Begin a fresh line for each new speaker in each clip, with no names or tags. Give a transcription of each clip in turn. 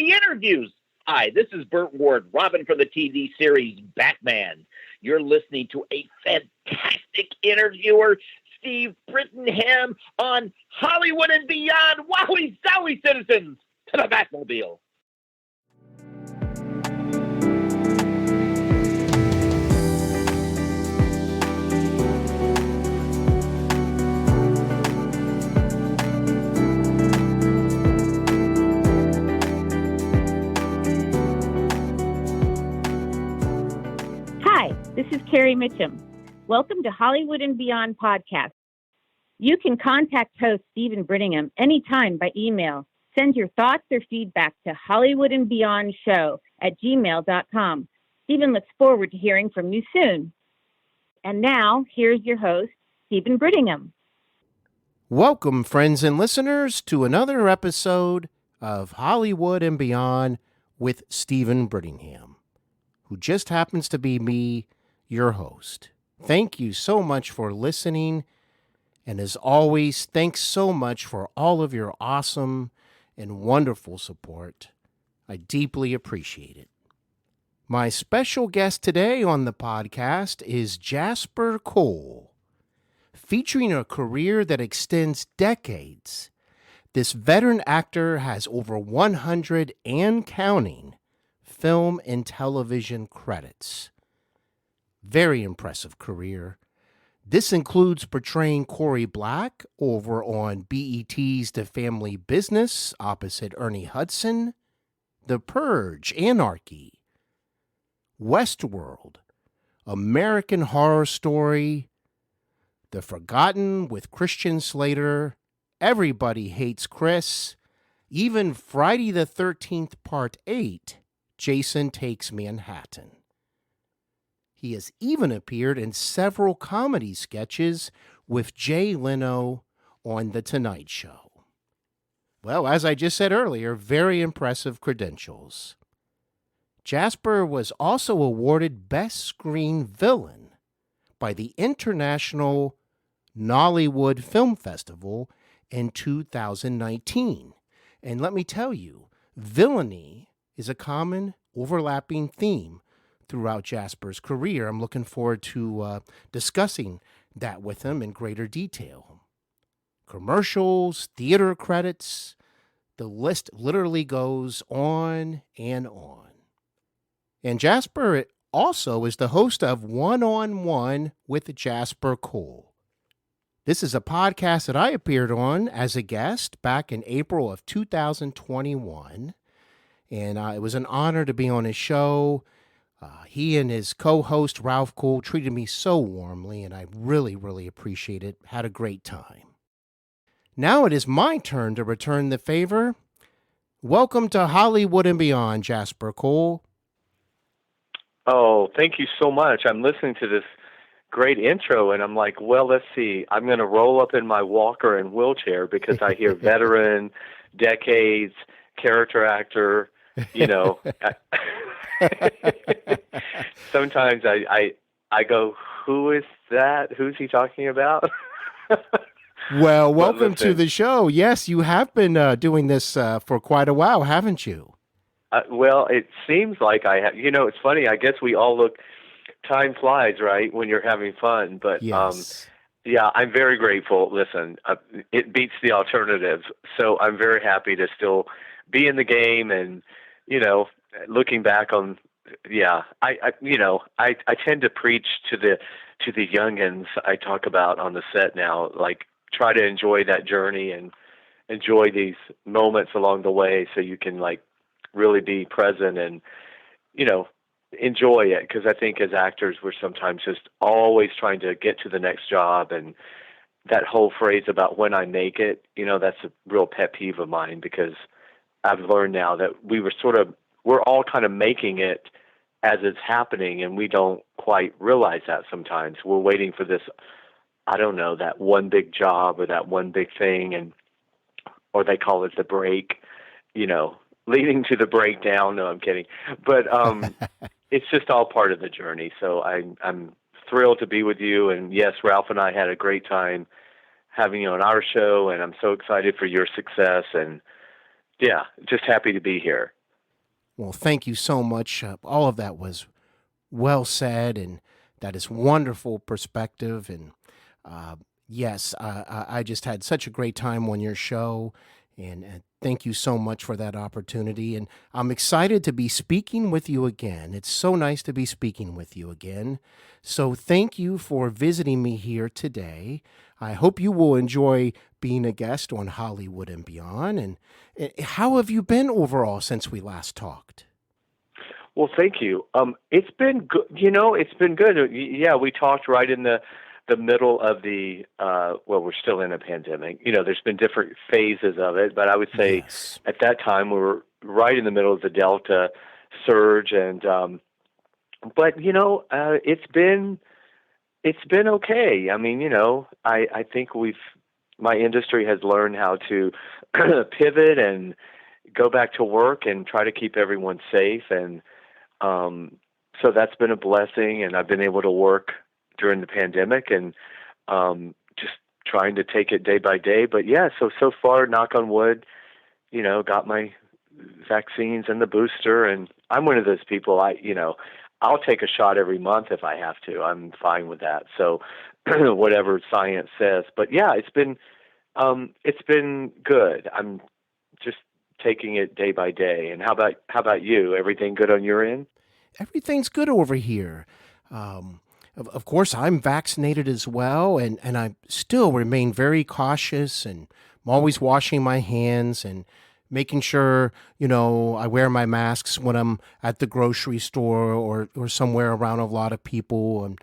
the interviews. Hi, this is Burt Ward, Robin from the TV series Batman. You're listening to a fantastic interviewer, Steve Brittingham, on Hollywood and Beyond. Wowie zowie, citizens, to the Batmobile.
Hi, this is Carrie Mitchum. Welcome to Hollywood and Beyond Podcast. You can contact host Steven Brittingham anytime by email. Send your thoughts or feedback to hollywoodandbeyondshow@gmail.com. Steven looks forward to hearing from you soon. And now, here's your host, Steven Brittingham.
Welcome, friends and listeners, to another episode of Hollywood and Beyond with Steven Brittingham, who just happens to be me, your host. Thank you so much for listening. And as always, thanks so much for all of your awesome and wonderful support. I deeply appreciate it. My special guest today on the podcast is Jasper Cole. Featuring a career that extends decades, this veteran actor has over 100 and counting film and television credits. Very impressive career. This includes portraying Corey Black over on BET's The Family Business opposite Ernie Hudson, The Purge, Anarchy, Westworld, American Horror Story, The Forgotten with Christian Slater, Everybody Hates Chris, even Friday the 13th Part 8, Jason Takes Manhattan. He has even appeared in several comedy sketches with Jay Leno on The Tonight Show. Well, as I just said earlier, very impressive credentials. Jasper was also awarded Best Screen Villain by the International Nollywood Film Festival in 2019. And let me tell you, villainy is a common overlapping theme throughout Jasper's career. I'm looking forward to discussing that with him in greater detail. Commercials, theater credits, the list literally goes on and on. And Jasper also is the host of One-on-One with Jasper Cole. This is a podcast that I appeared on as a guest back in April of 2021. And it was an honor to be on his show. He and his co-host, Ralph Cole, treated me so warmly, and I really, really appreciate it. Had a great time. Now it is my turn to return the favor. Welcome to Hollywood and Beyond, Jasper Cole.
Oh, thank you so much. I'm listening to this great intro, and I'm like, well, let's see. I'm going to roll up in my walker and wheelchair because I hear veteran, decades, character actor, you know. Sometimes I go, who is that? Who's he talking about?
Well, welcome to the show. Yes, you have been doing this for quite a while, haven't you?
Well, it seems like I have. You know, it's funny. I guess we all look, time flies, right, when you're having fun. But,
yes.
Yeah, I'm very grateful. Listen, it beats the alternative. So I'm very happy to still be in the game and, you know, looking back on, yeah, I tend to preach to the youngins I talk about on the set now, like try to enjoy that journey and enjoy these moments along the way so you can like really be present and, you know, enjoy it. Because I think as actors, we're sometimes just always trying to get to the next job. And that whole phrase about when I make it, you know, that's a real pet peeve of mine because I've learned now that we're all kind of making it as it's happening, and we don't quite realize that sometimes. We're waiting for this, I don't know, that one big job or that one big thing, or they call it the break, you know, leading to the breakdown. No, I'm kidding. But it's just all part of the journey. So I'm thrilled to be with you. And yes, Ralph and I had a great time having you on our show, and I'm so excited for your success. And yeah, just happy to be here.
Well, thank you so much. All of that was well said, and that is wonderful perspective. And uh, yes, I just had such a great time on your show, and thank you so much for that opportunity. And I'm excited to be speaking with you again. It's so nice to be speaking with you again. So thank you for visiting me here today. I hope you will enjoy being a guest on Hollywood and Beyond. And how have you been overall since we last talked?
Well, thank you. It's been good. It's been good. Yeah, we talked right in the middle of the, we're still in a pandemic. There's been different phases of it, but I would say
Yes.
at that time we were right in the middle of the Delta surge. And, but, it's been okay. I mean, I think my industry has learned how to pivot and go back to work and try to keep everyone safe. And, so that's been a blessing, and I've been able to work during the pandemic and just trying to take it day by day. But yeah, so far, knock on wood, got my vaccines and the booster, and I'm one of those people. I'll take a shot every month if I have to. I'm fine with that. So whatever science says. But yeah, it's been good. I'm just taking it day by day. And how about you? Everything good on your end?
Everything's good over here. Of course, I'm vaccinated as well, and I still remain very cautious, and I'm always washing my hands and making sure, I wear my masks when I'm at the grocery store or somewhere around a lot of people. And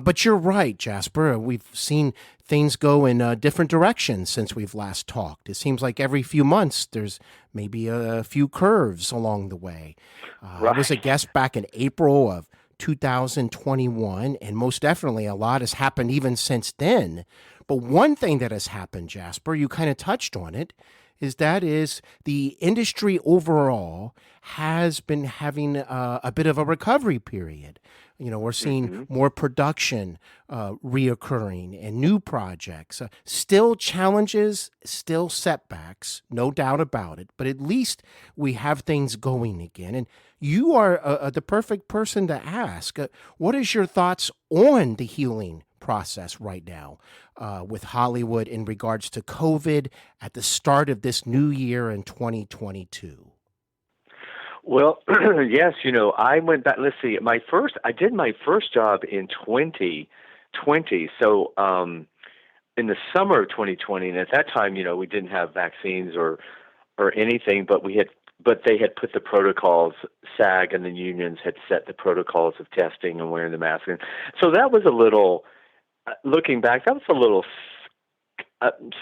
but you're right, Jasper. We've seen things go in different directions since we've last talked. It seems like every few months there's maybe a few curves along the way.
Right.
I was a guest back in April of 2021, and most definitely a lot has happened even since then. But one thing that has happened, Jasper, you kind of touched on it, is the industry overall has been having a bit of a recovery period. We're seeing more production reoccurring and new projects. Still challenges, still setbacks, no doubt about it. But at least we have things going again. And you are the perfect person to ask. What is your thoughts on the healing process right now with Hollywood in regards to COVID at the start of this new year in 2022?
Well, yes, I went back. Let's see, I did my first job in 2020. So, in the summer of 2020, and at that time, we didn't have vaccines or anything, but they had put the protocols. SAG and the unions had set the protocols of testing and wearing the mask. And so that was a little, looking back, that was a little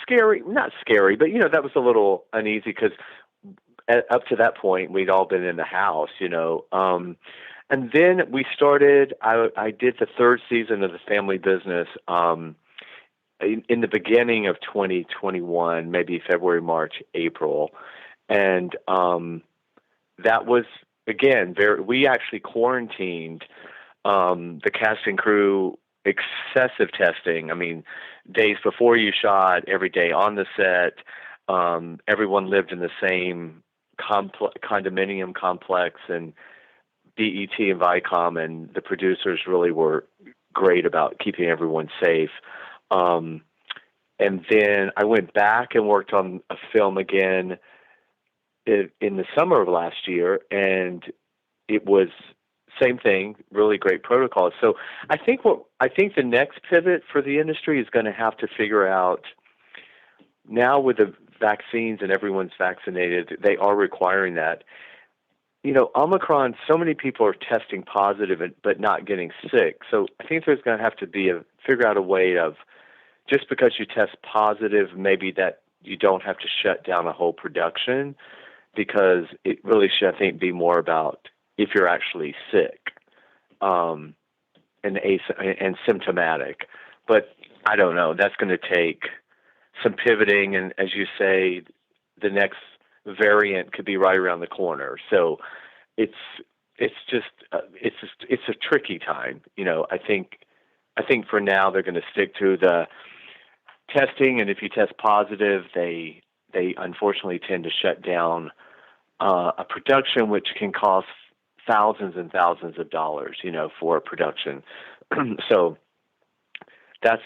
scary. Not scary, but that was a little uneasy because up to that point, we'd all been in the house, and then we started, I did the third season of The Family Business in the beginning of 2021, maybe February, March, April. And that was, again, we actually quarantined the cast and crew, excessive testing. I mean, days before you shot, every day on the set, everyone lived in the same condominium complex, and BET and Viacom and the producers really were great about keeping everyone safe. And then I went back and worked on a film again in the summer of last year, and it was same thing, really great protocols. So I think the next pivot for the industry is going to have to figure out, now with the vaccines and everyone's vaccinated, they are requiring that. Omicron, so many people are testing positive but not getting sick. So I think there's going to have to be figure out a way of, just because you test positive, maybe that you don't have to shut down a whole production, because it really should, I think, be more about if you're actually sick and symptomatic. But I don't know. That's going to take some pivoting, and as you say, the next variant could be right around the corner. So it's a tricky time. I think for now they're going to stick to the testing, and if you test positive, they unfortunately tend to shut down a production which can cost thousands and thousands of dollars, for a production. So that's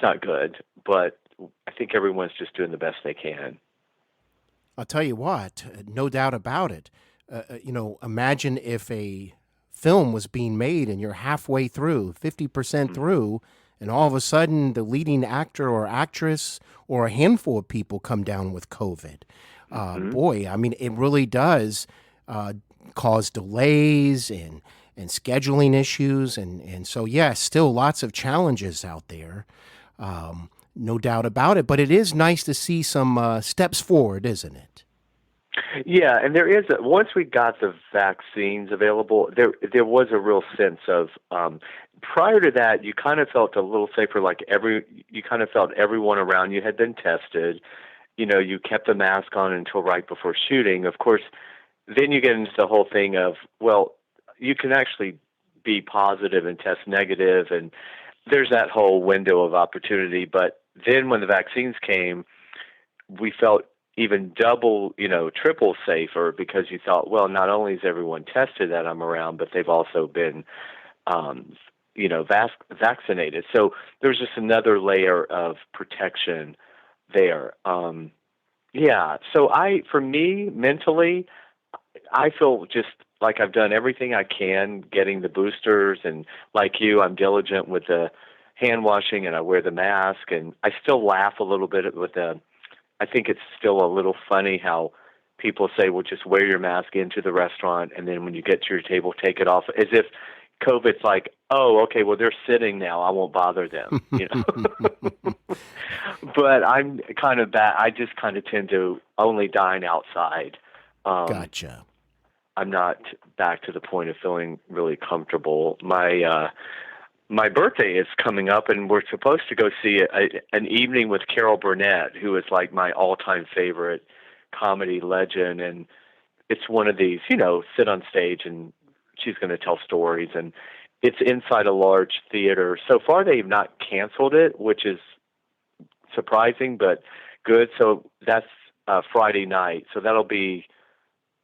not good, but I think everyone's just doing the best they can.
I'll tell you what, no doubt about it. Imagine if a film was being made and you're halfway through, 50% through, and all of a sudden the leading actor or actress or a handful of people come down with COVID. Boy, I mean, it really does cause delays and scheduling issues. And so, yes, still lots of challenges out there. No doubt about it. But it is nice to see some steps forward, isn't it?
Yeah, and there is once we got the vaccines available, there was a real sense of prior to that, you kind of felt a little safer. Like you kind of felt everyone around you had been tested. You kept the mask on until right before shooting. Of course, then you get into the whole thing of, well, you can actually be positive and test negative, and there's that whole window of opportunity. But then when the vaccines came, we felt even double, triple safer, because you thought, well, not only is everyone tested that I'm around, but they've also been, vaccinated. So there's just another layer of protection there. So for me, mentally, I feel just like I've done everything I can getting the boosters, and like you, I'm diligent with the hand washing and I wear the mask, and I still laugh a little bit with I think it's still a little funny how people say, well, just wear your mask into the restaurant, and then when you get to your table, take it off, as if COVID's like, oh, okay, well, they're sitting now, I won't bother them, But I'm kind of bad. I just kind of tend to only dine outside.
Gotcha.
I'm not back to the point of feeling really comfortable. My birthday is coming up, and we're supposed to go see an evening with Carol Burnett, who is like my all-time favorite comedy legend. And it's one of these, sit on stage and she's going to tell stories. And it's inside a large theater. So far, they've not canceled it, which is surprising, but good. So that's Friday night. So that'll be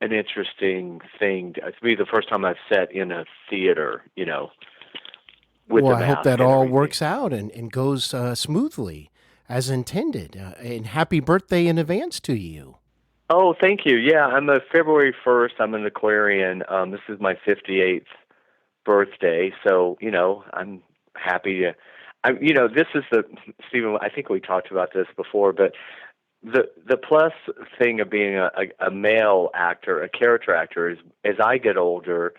an interesting thing. It'll be the first time I've sat in a theater,
Well, I hope that all works out and goes smoothly as intended. And happy birthday in advance to you.
Oh, thank you. Yeah, I'm a February 1st. I'm an Aquarian. This is my 58th birthday. So, I'm happy to, this is Steven, I think we talked about this before, but the plus thing of being a male actor, a character actor, is as I get older,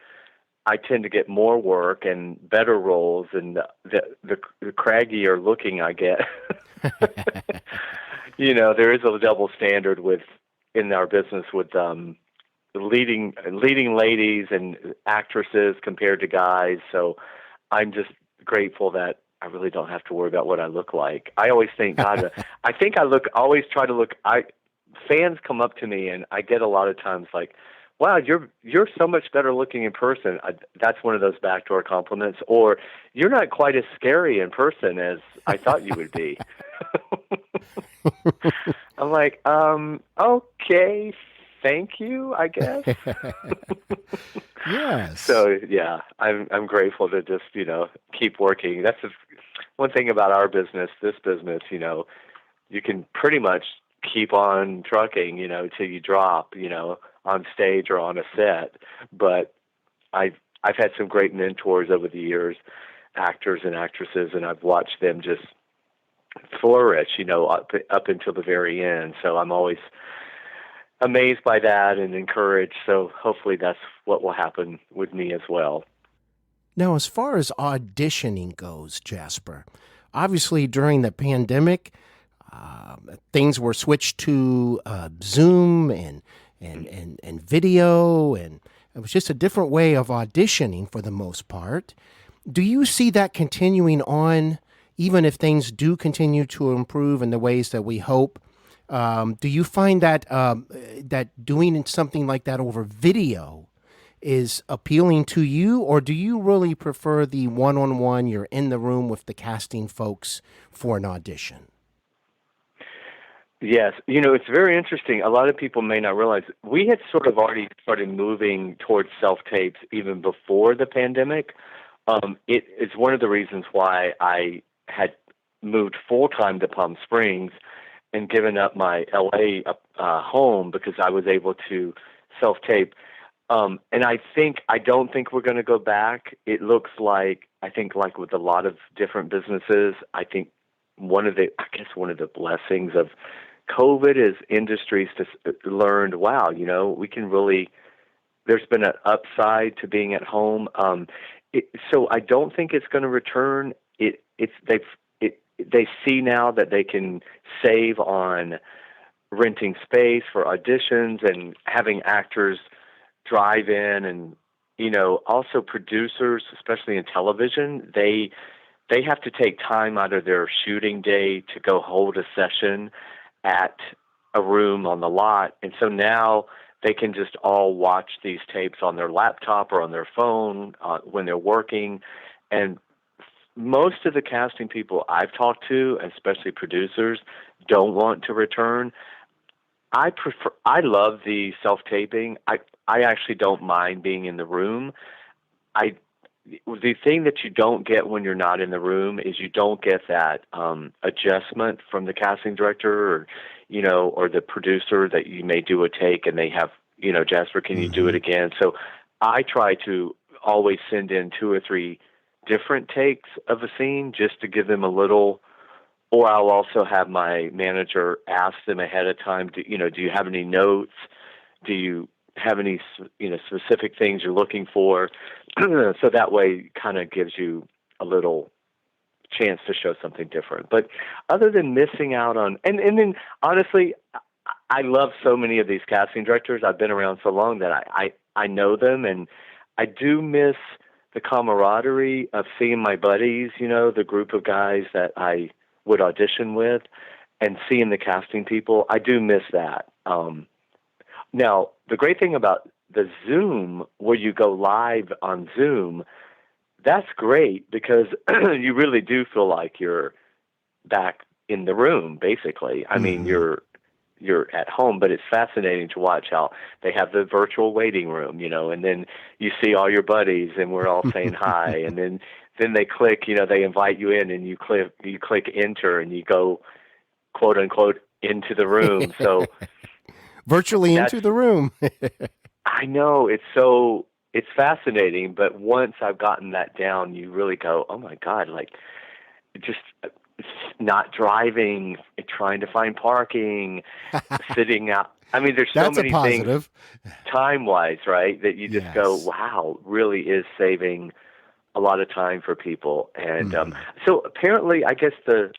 I tend to get more work and better roles, and the craggier looking I get. There is a double standard in our business with leading ladies and actresses compared to guys. So I'm just grateful that I really don't have to worry about what I look like. I always think, God, I think always try to look. Fans come up to me, and I get a lot of times like, wow, you're so much better looking in person. That's one of those backdoor compliments. Or you're not quite as scary in person as I thought you would be. I'm like, okay, thank you, I guess.
Yes.
So yeah, I'm grateful to just keep working. That's one thing about our business. This business, you can pretty much keep on trucking, till you drop, on stage or on a set. But I've had some great mentors over the years, actors and actresses, and I've watched them just flourish, up until the very end. So I'm always amazed by that and encouraged. So hopefully that's what will happen with me as well.
Now, as far as auditioning goes, Jasper, obviously during the pandemic, things were switched to Zoom and video, and it was just a different way of auditioning for the most part. Do you see that continuing on, even if things do continue to improve in the ways that we hope? Do you find that that doing something like that over video is appealing to you, or do you really prefer the one-on-one, you're in the room with the casting folks for an audition?
Yes. It's very interesting. A lot of people may not realize we had sort of already started moving towards self-tapes even before the pandemic. It's one of the reasons why I had moved full-time to Palm Springs and given up my LA home because I was able to self-tape. And I don't think we're going to go back. It looks like, I think like with a lot of different businesses, I think one of the blessings of COVID is industries just learned, wow, we can really, there's been an upside to being at home. So I don't think it's going to return. They see now that they can save on renting space for auditions and having actors drive in, and also producers, especially in television, they have to take time out of their shooting day to go hold a session at a room on the lot. And so now they can just all watch these tapes on their laptop or on their phone when they're working. And most of the casting people I've talked to, especially producers, don't want to return. I love the self-taping. I actually don't mind being in the room. The thing that you don't get when you're not in the room is you don't get that adjustment from the casting director or the producer that you may do a take and they have, Jasper, can you do it again? So I try to always send in 2 or 3 different takes of a scene just to give them a little. Or I'll also have my manager ask them ahead of time, do you have any notes? Do you have any, specific things you're looking for? So that way kind of gives you a little chance to show something different. But other than missing out on, and then honestly, I love so many of these casting directors. I've been around so long that I know them, and I do miss the camaraderie of seeing my buddies, the group of guys that I would audition with, and seeing the casting people. I do miss that. Now, the great thing about the Zoom, where you go live on Zoom, that's great because you really do feel like you're back in the room, basically. I mean, you're at home, but it's fascinating to watch how they have the virtual waiting room, and then you see all your buddies and we're all saying hi, and then they click, they invite you in, and you click enter, and you go, quote unquote, into the room. So
virtually into the room.
I know, it's fascinating, but once I've gotten that down, you really go, oh my God, like just not driving, trying to find parking, sitting out. I mean, there's so many things time-wise, right, that you just go, wow, really is saving a lot of time for people. And so apparently, I guess the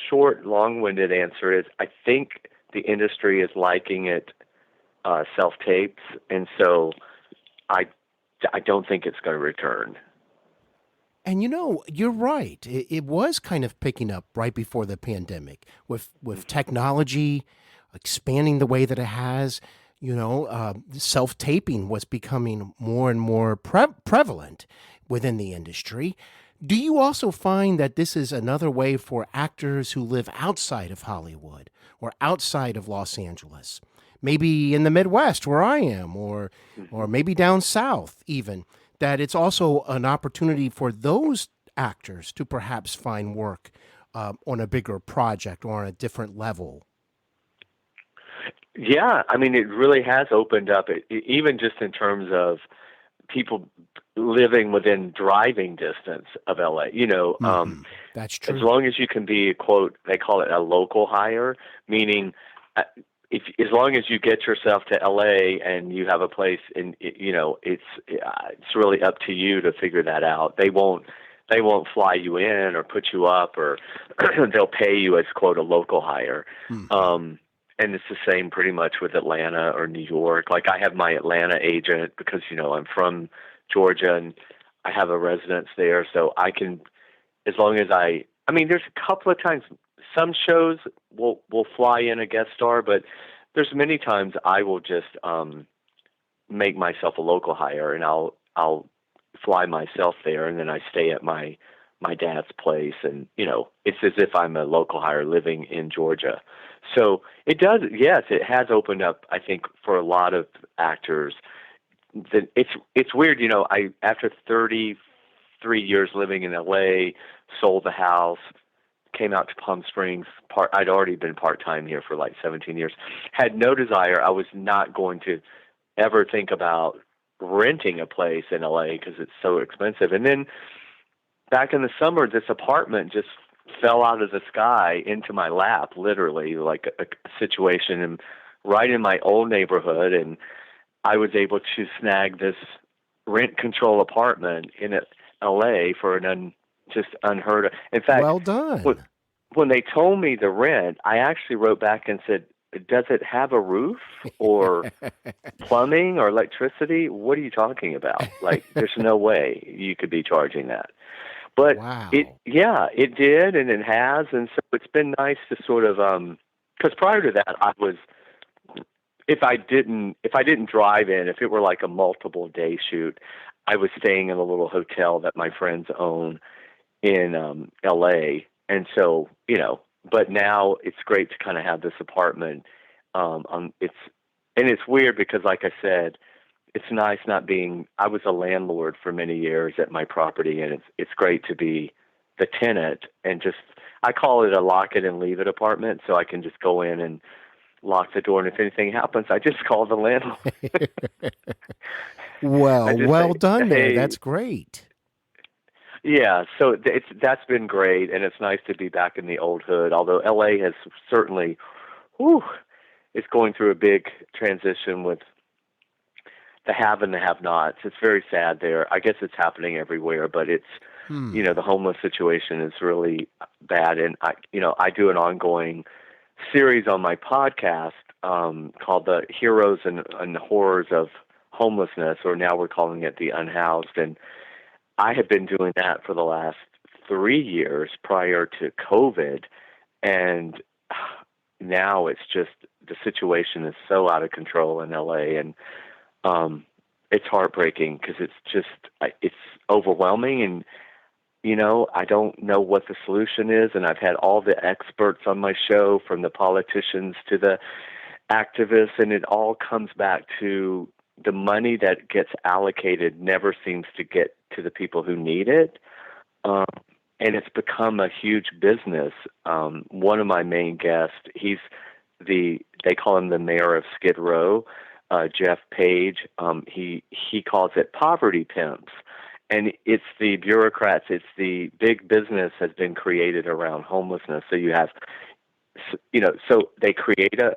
short, long-winded answer is I think the industry is liking it self-tapes, and so I don't think it's going to return.
And you're right. It was kind of picking up right before the pandemic with technology expanding the way that it has. Self-taping was becoming more and more prevalent within the industry. Do you also find that this is another way for actors who live outside of Hollywood or outside of Los Angeles, maybe in the Midwest where I am, or maybe down south even, that it's also an opportunity for those actors to perhaps find work on a bigger project or on a different level?
Yeah, I mean, it really has opened up, even just in terms of people living within driving distance of LA.
That's true.
As long as you can be, quote, they call it a local hire, meaning as long as you get yourself to LA and you have a place in, it's really up to you to figure that out. They won't fly you in or put you up, or they'll pay you as, quote, a local hire. And it's the same pretty much with Atlanta or New York. Like I have my Atlanta agent because, I'm from Georgia and I have a residence there. So I can, as long as there's a couple of times, some shows will fly in a guest star, but there's many times I will just make myself a local hire, and I'll fly myself there, and then I stay at my my dad's place, and it's as if I'm a local hire living in Georgia. So it does, yes, it has opened up, I think, for a lot of actors. That it's weird, I after 33 years living in LA, sold the house, came out to Palm Springs. I'd already been part-time here for like 17 years. Had no desire. I was not going to ever think about renting a place in LA because it's so expensive. And then back in the summer, this apartment just fell out of the sky into my lap, literally, like a situation right in my old neighborhood. And I was able to snag this rent control apartment in LA for just unheard of. In fact,
well done.
When they told me the rent, I actually wrote back and said, does it have a roof or plumbing or electricity? What are you talking about? Like, there's no way you could be charging that. But
wow.
it did, and it has. And so it's been nice to sort of, because prior to that, if I didn't drive in, if it were like a multiple day shoot, I was staying in a little hotel that my friends own in LA. And so, but now it's great to kind of have this apartment. It's weird because, like I said, it's nice not being. I was a landlord for many years at my property, and it's great to be the tenant and just. I call it a lock it and leave it apartment, so I can just go in and lock the door, and if anything happens, I just call the landlord.
Well done there.
Hey,
that's great.
Yeah, so that's been great, and it's nice to be back in the old hood. Although LA has certainly, it's going through a big transition with the have and the have-nots. It's very sad there. I guess it's happening everywhere, but it's the homeless situation is really bad. And I do an ongoing series on my podcast called The Heroes and Horrors of Homelessness, or now we're calling it The Unhoused. And I have been doing that for the last 3 years prior to COVID, and now it's just the situation is so out of control in LA, and it's heartbreaking because it's overwhelming, and I don't know what the solution is, and I've had all the experts on my show, from the politicians to the activists, and it all comes back to the money that gets allocated never seems to get to the people who need it. And it's become a huge business. One of my main guests, they call him the mayor of Skid Row, Jeff Page. He calls it poverty pimps. And it's the bureaucrats, it's the big business has been created around homelessness. So you have, so they create a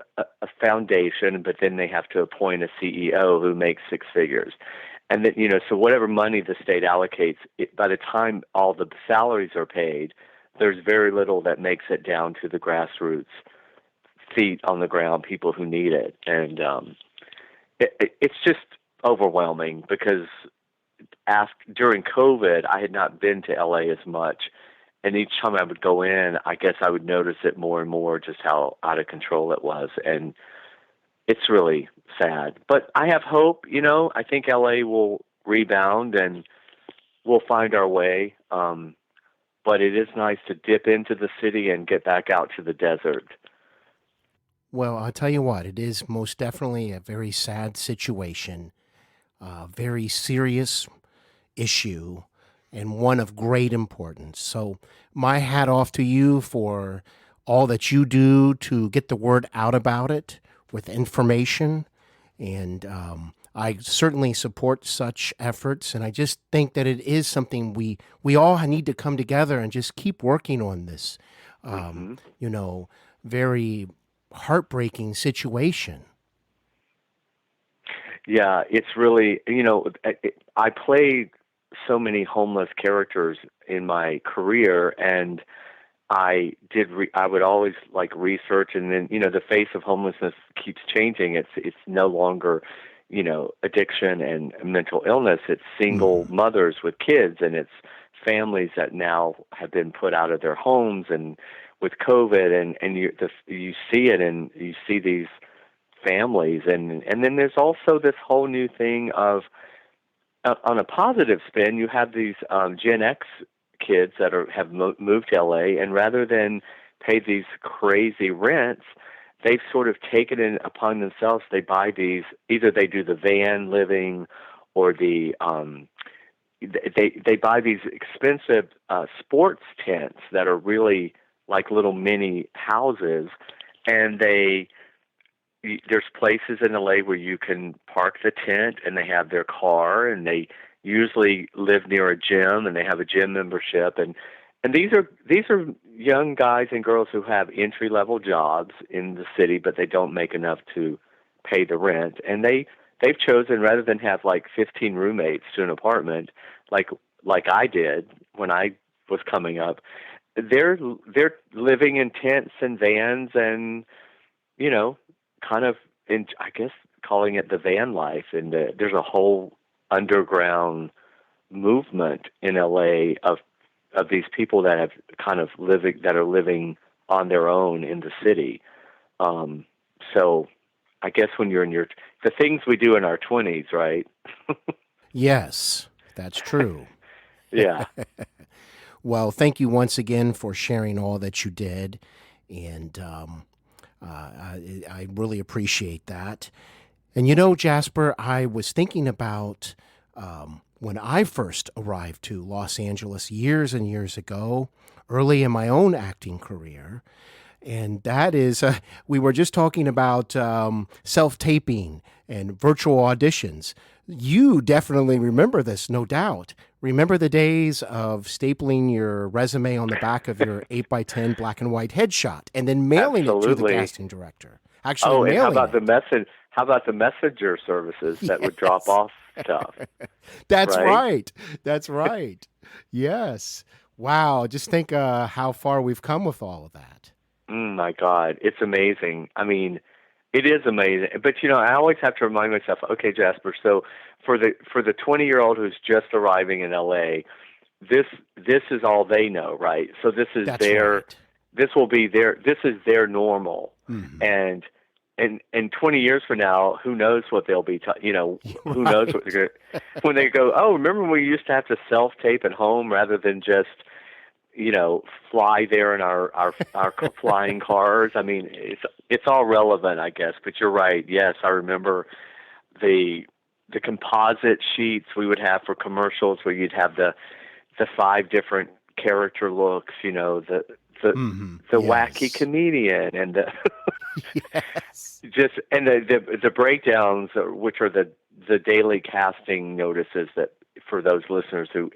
foundation, but then they have to appoint a CEO who makes six figures. And then, so whatever money the state allocates, by the time all the salaries are paid, there's very little that makes it down to the grassroots, feet on the ground, people who need it. And it's just overwhelming because during COVID, I had not been to LA as much. And each time I would go in, I guess I would notice it more and more, just how out of control it was. And it's really sad. But I have hope, I think LA will rebound and we'll find our way. But it is nice to dip into the city and get back out to the desert.
Well, I'll tell you what, it is most definitely a very sad situation, a very serious issue, and one of great importance. So my hat off to you for all that you do to get the word out about it with information. And I certainly support such efforts. And I just think that it is something we all need to come together and just keep working on this, very heartbreaking situation. Yeah, it's really, I played so many homeless characters in my career, and I would always research, and then, the face of homelessness keeps changing. It's no longer, addiction and mental illness. It's single mothers with kids, and it's families that now have been put out of their homes, and with COVID, and you see it, and you see these families, and then there's also this whole new thing of, on a positive spin, you have these Gen X
kids that have moved to LA, and rather than pay these crazy rents, they've sort of taken it upon themselves. They buy these, either they do the van living, or they buy these expensive sports tents that are really like little mini houses, and there's places in LA where you can park the tent, and they have their car, and they usually live near a gym, and they have a gym membership, and these are young guys and girls who have entry-level jobs in the city, but they don't make enough to pay the rent, and they've chosen, rather than have like 15 roommates to an apartment, like I did when I was coming up, they're living in tents and vans, and kind of I guess calling it the van life. And there's a whole underground movement in LA of these people that have kind of living on their own in the city. So I guess when you're in the things we do in our 20s, right?
Yes, that's true.
Yeah.
Well, thank you once again for sharing all that you did, and I really appreciate that. And Jasper, I was thinking about when I first arrived to Los Angeles years and years ago, early in my own acting career. And that is, we were just talking about self-taping and virtual auditions. You definitely remember this, no doubt. Remember the days of stapling your resume on the back of your 8x10 black and white headshot and then mailing it to the casting director. Actually,
and how about the messenger services that would drop off stuff?
That's right. That's right. Yes. Wow. Just think how far we've come with all of that.
My God, it's amazing. I mean, it is amazing. But I always have to remind myself, okay, Jasper, so for the 20-year-old who's just arriving in LA, this is all they know, right? So this is this is their normal. Mm-hmm. And 20 years from now, who knows what they'll be, who knows what they're going to, when they go, oh, remember when we used to have to self-tape at home rather than just, fly there in our flying cars. I mean, it's all relevant, I guess, but you're right. Yes, I remember the composite sheets we would have for commercials where you'd have the 5 different character looks, the wacky comedian and the
yes.
and the breakdowns, which are the daily casting notices that for those listeners who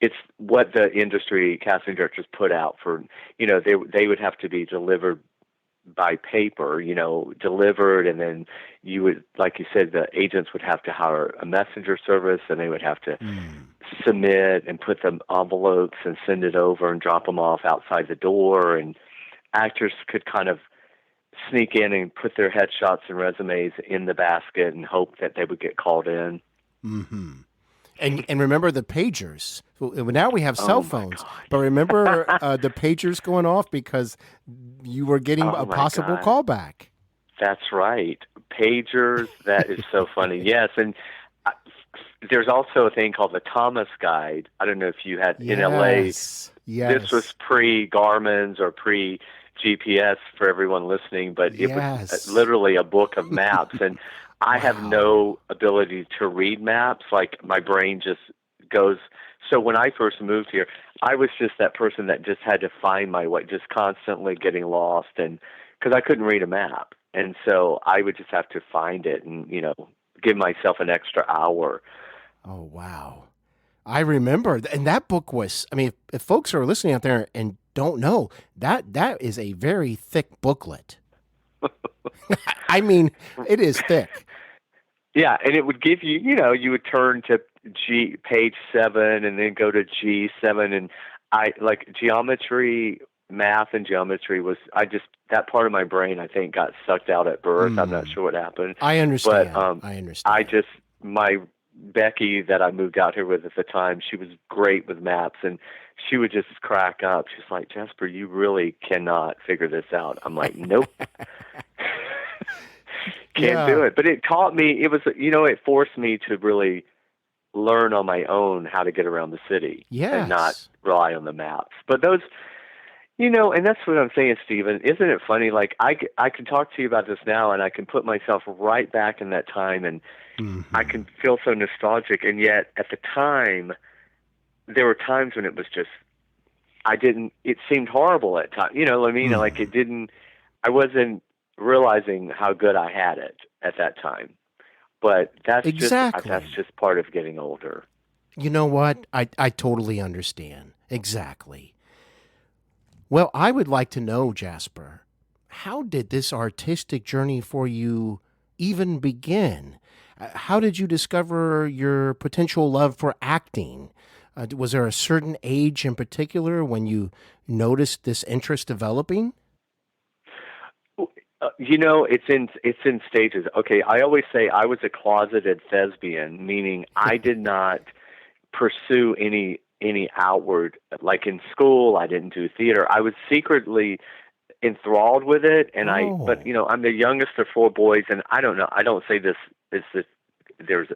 it's what the industry casting directors put out for, they would have to be delivered by paper, delivered, and then you would, like you said, the agents would have to hire a messenger service, and they would have to submit and put them envelopes and send it over and drop them off outside the door, and actors could kind of sneak in and put their headshots and resumes in the basket and hope that they would get called in.
Mm-hmm. And remember the pagers. Now we have cell phones, but remember the pagers going off because you were getting a possible callback.
That's right. Pagers, that is so funny. Yes, and there's also a thing called the Thomas Guide. I don't know if you had in LA.
Yes.
This was pre-Garmin's or pre-GPS for everyone listening, but it was literally a book of maps. And I have no ability to read maps. Like, my brain just goes. So when I first moved here, I was just that person that just had to find my way, just constantly getting lost, and because I couldn't read a map. And so I would just have to find it and, give myself an extra hour.
Oh, wow. I remember. And that book was, if folks are listening out there and don't know, that is a very thick booklet. It is thick.
Yeah, and it would give you, you would turn to page 7 and then go to G7, and I like geometry, math and geometry that part of my brain, I think, got sucked out at birth. I'm not sure what happened.
I understand.
But
I understand.
My Becky that I moved out here with at the time, she was great with maps, and she would just crack up. She's like, Jasper, you really cannot figure this out. I'm like, nope. Can't do it. But it taught me, it forced me to really learn on my own how to get around the city and not
Yes.
rely on the maps. But those, and that's what I'm saying, Stephen. Isn't it funny? Like I can talk to you about this now, and I can put myself right back in that time, and I can feel so nostalgic. And yet, at the time, there were times when it was just, it seemed horrible at times. You know what I mean? Like I wasn't realizing how good I had it at that time. But that's just part of getting older.
You know what? I totally understand. Exactly. Well, I would like to know, Jasper, how did this artistic journey for you even begin? How did you discover your potential love for acting? Was there a certain age in particular when you noticed this interest developing?
It's in stages. Okay, I always say I was a closeted thespian, meaning I did not pursue any outward. Like in school, I didn't do theater. I was secretly enthralled with it, and but I'm the youngest of four boys, and I don't know. I don't say this is that there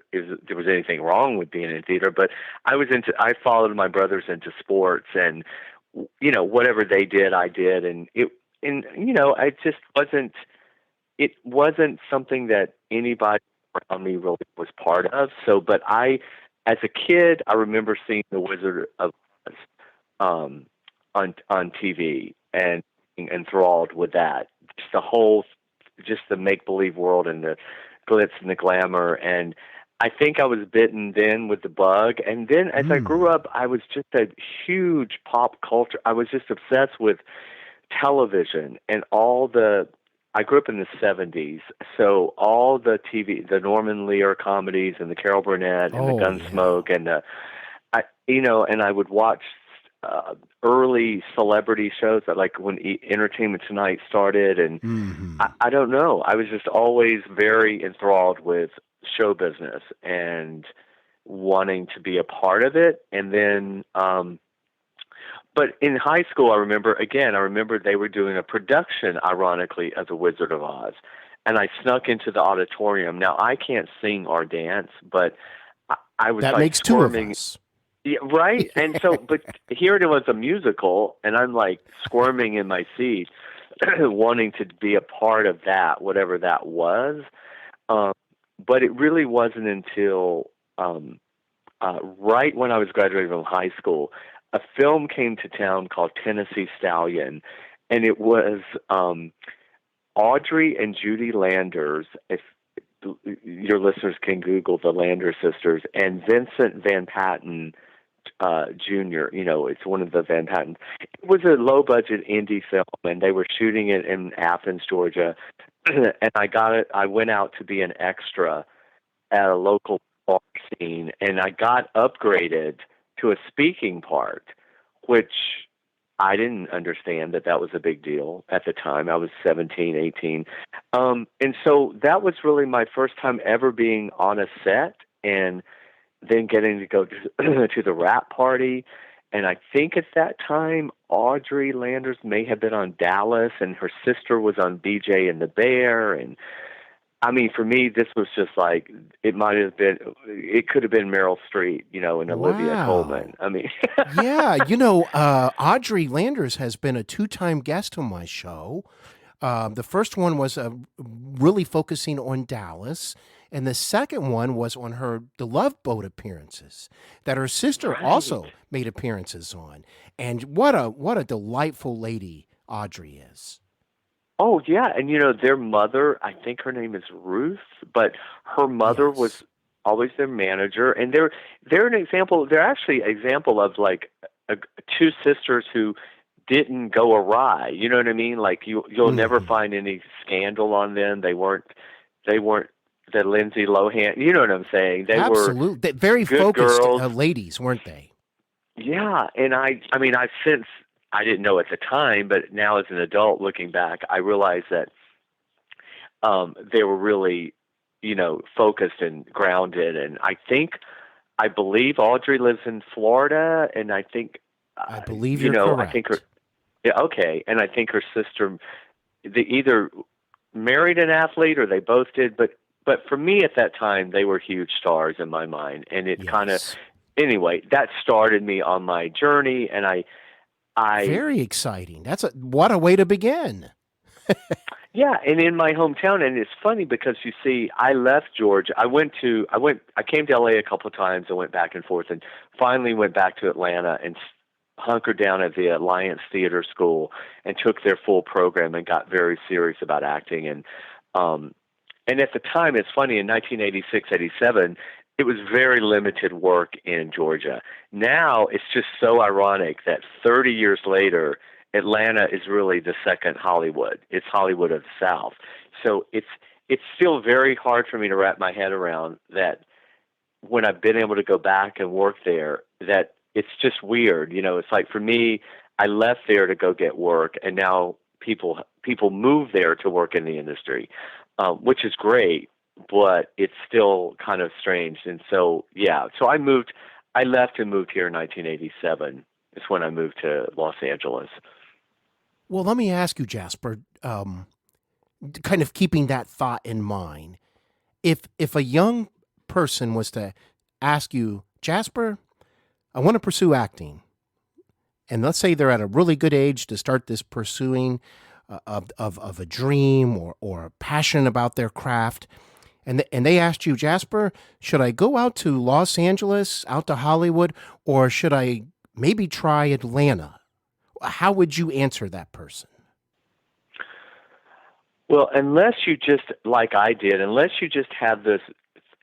was anything wrong with being in theater, but I followed my brothers into sports, and whatever they did, I did, and I just wasn't. It wasn't something that anybody around me really was part of. So, but as a kid, I remember seeing The Wizard of Oz on TV and being enthralled with that. Just the make believe world and the glitz and the glamour. And I think I was bitten then with the bug. And then as I grew up, I was just a huge pop culture. I was just obsessed with television and I grew up in the 70s, so all the TV, the Norman Lear comedies and the Carol Burnett and the Gunsmoke and and I would watch early celebrity shows that, like when Entertainment Tonight started, and I don't know, I was just always very enthralled with show business and wanting to be a part of it. And then but in high school, I remember they were doing a production, ironically, of The Wizard of Oz. And I snuck into the auditorium. Now, I can't sing or dance, but I was
that
like
makes
squirming.
Two of us.
Yeah, right? And so, but here it was a musical, and I'm like squirming in my seat, wanting to be a part of that, whatever that was. But it really wasn't until right when I was graduating from high school, a film came to town called Tennessee Stallion, and it was Audrey and Judy Landers. If your listeners can Google the Lander sisters, and Vincent Van Patten Jr. It's one of the Van Pattens. It was a low-budget indie film, and they were shooting it in Athens, Georgia. And I got it. I went out to be an extra at a local bar scene, and I got upgraded to a speaking part, which I didn't understand that was a big deal at the time. I was 17, 18. And so that was really my first time ever being on a set, and then getting to go to the rap party. And I think at that time, Audrey Landers may have been on Dallas, and her sister was on BJ and the Bear. And I mean, for me, this was just like, it could have been Meryl Streep, and Olivia Colman. I mean,
yeah, Audrey Landers has been a 2-time guest on my show. The first one was really focusing on Dallas, and the second one was on the Love Boat appearances that her sister also made appearances on. And what a delightful lady Audrey is.
Oh, yeah. And, their mother, I think her name is Ruth, but her mother was always their manager. And they're an example. They're actually an example of like two sisters who didn't go awry. You know what I mean? Like you'll never find any scandal on them. They weren't the Lindsay Lohan. You know what I'm saying? They
Absolutely.
were
very focused
girls.
Ladies, weren't they?
Yeah. And I mean, I've since, I didn't know at the time, but now as an adult looking back, I realized that they were really, focused and grounded. And I believe Audrey lives in Florida, and I think,
I believe you're correct.
I think okay. And I think her sister, they either married an athlete or they both did, but but for me at that time, they were huge stars in my mind, and it kind of,
Yes.
anyway, that started me on my journey, and I
Very exciting. What a way to begin.
yeah, and in my hometown, and it's funny because you see, I left Georgia. I came to LA a couple of times and went back and forth, and finally went back to Atlanta and hunkered down at the Alliance Theater School and took their full program and got very serious about acting. And at the time, it's funny, in 1986, 87, it was very limited work in Georgia. Now it's just so ironic that 30 years later, Atlanta is really the second Hollywood. It's Hollywood of the South. So it's still very hard for me to wrap my head around that when I've been able to go back and work there, that it's just weird. It's like for me, I left there to go get work, and now people move there to work in the industry, which is great, but it's still kind of strange. And so, yeah, so I left and moved here in 1987. It's when I moved to Los Angeles.
Well, let me ask you, Jasper, kind of keeping that thought in mind. If a young person was to ask you, Jasper, I want to pursue acting, and let's say they're at a really good age to start this pursuing of a dream or a passion about their craft, and they asked you, Jasper, should I go out to Los Angeles, out to Hollywood, or should I maybe try Atlanta? How would you answer that person?
Well, unless you just, like I did, unless you just have this,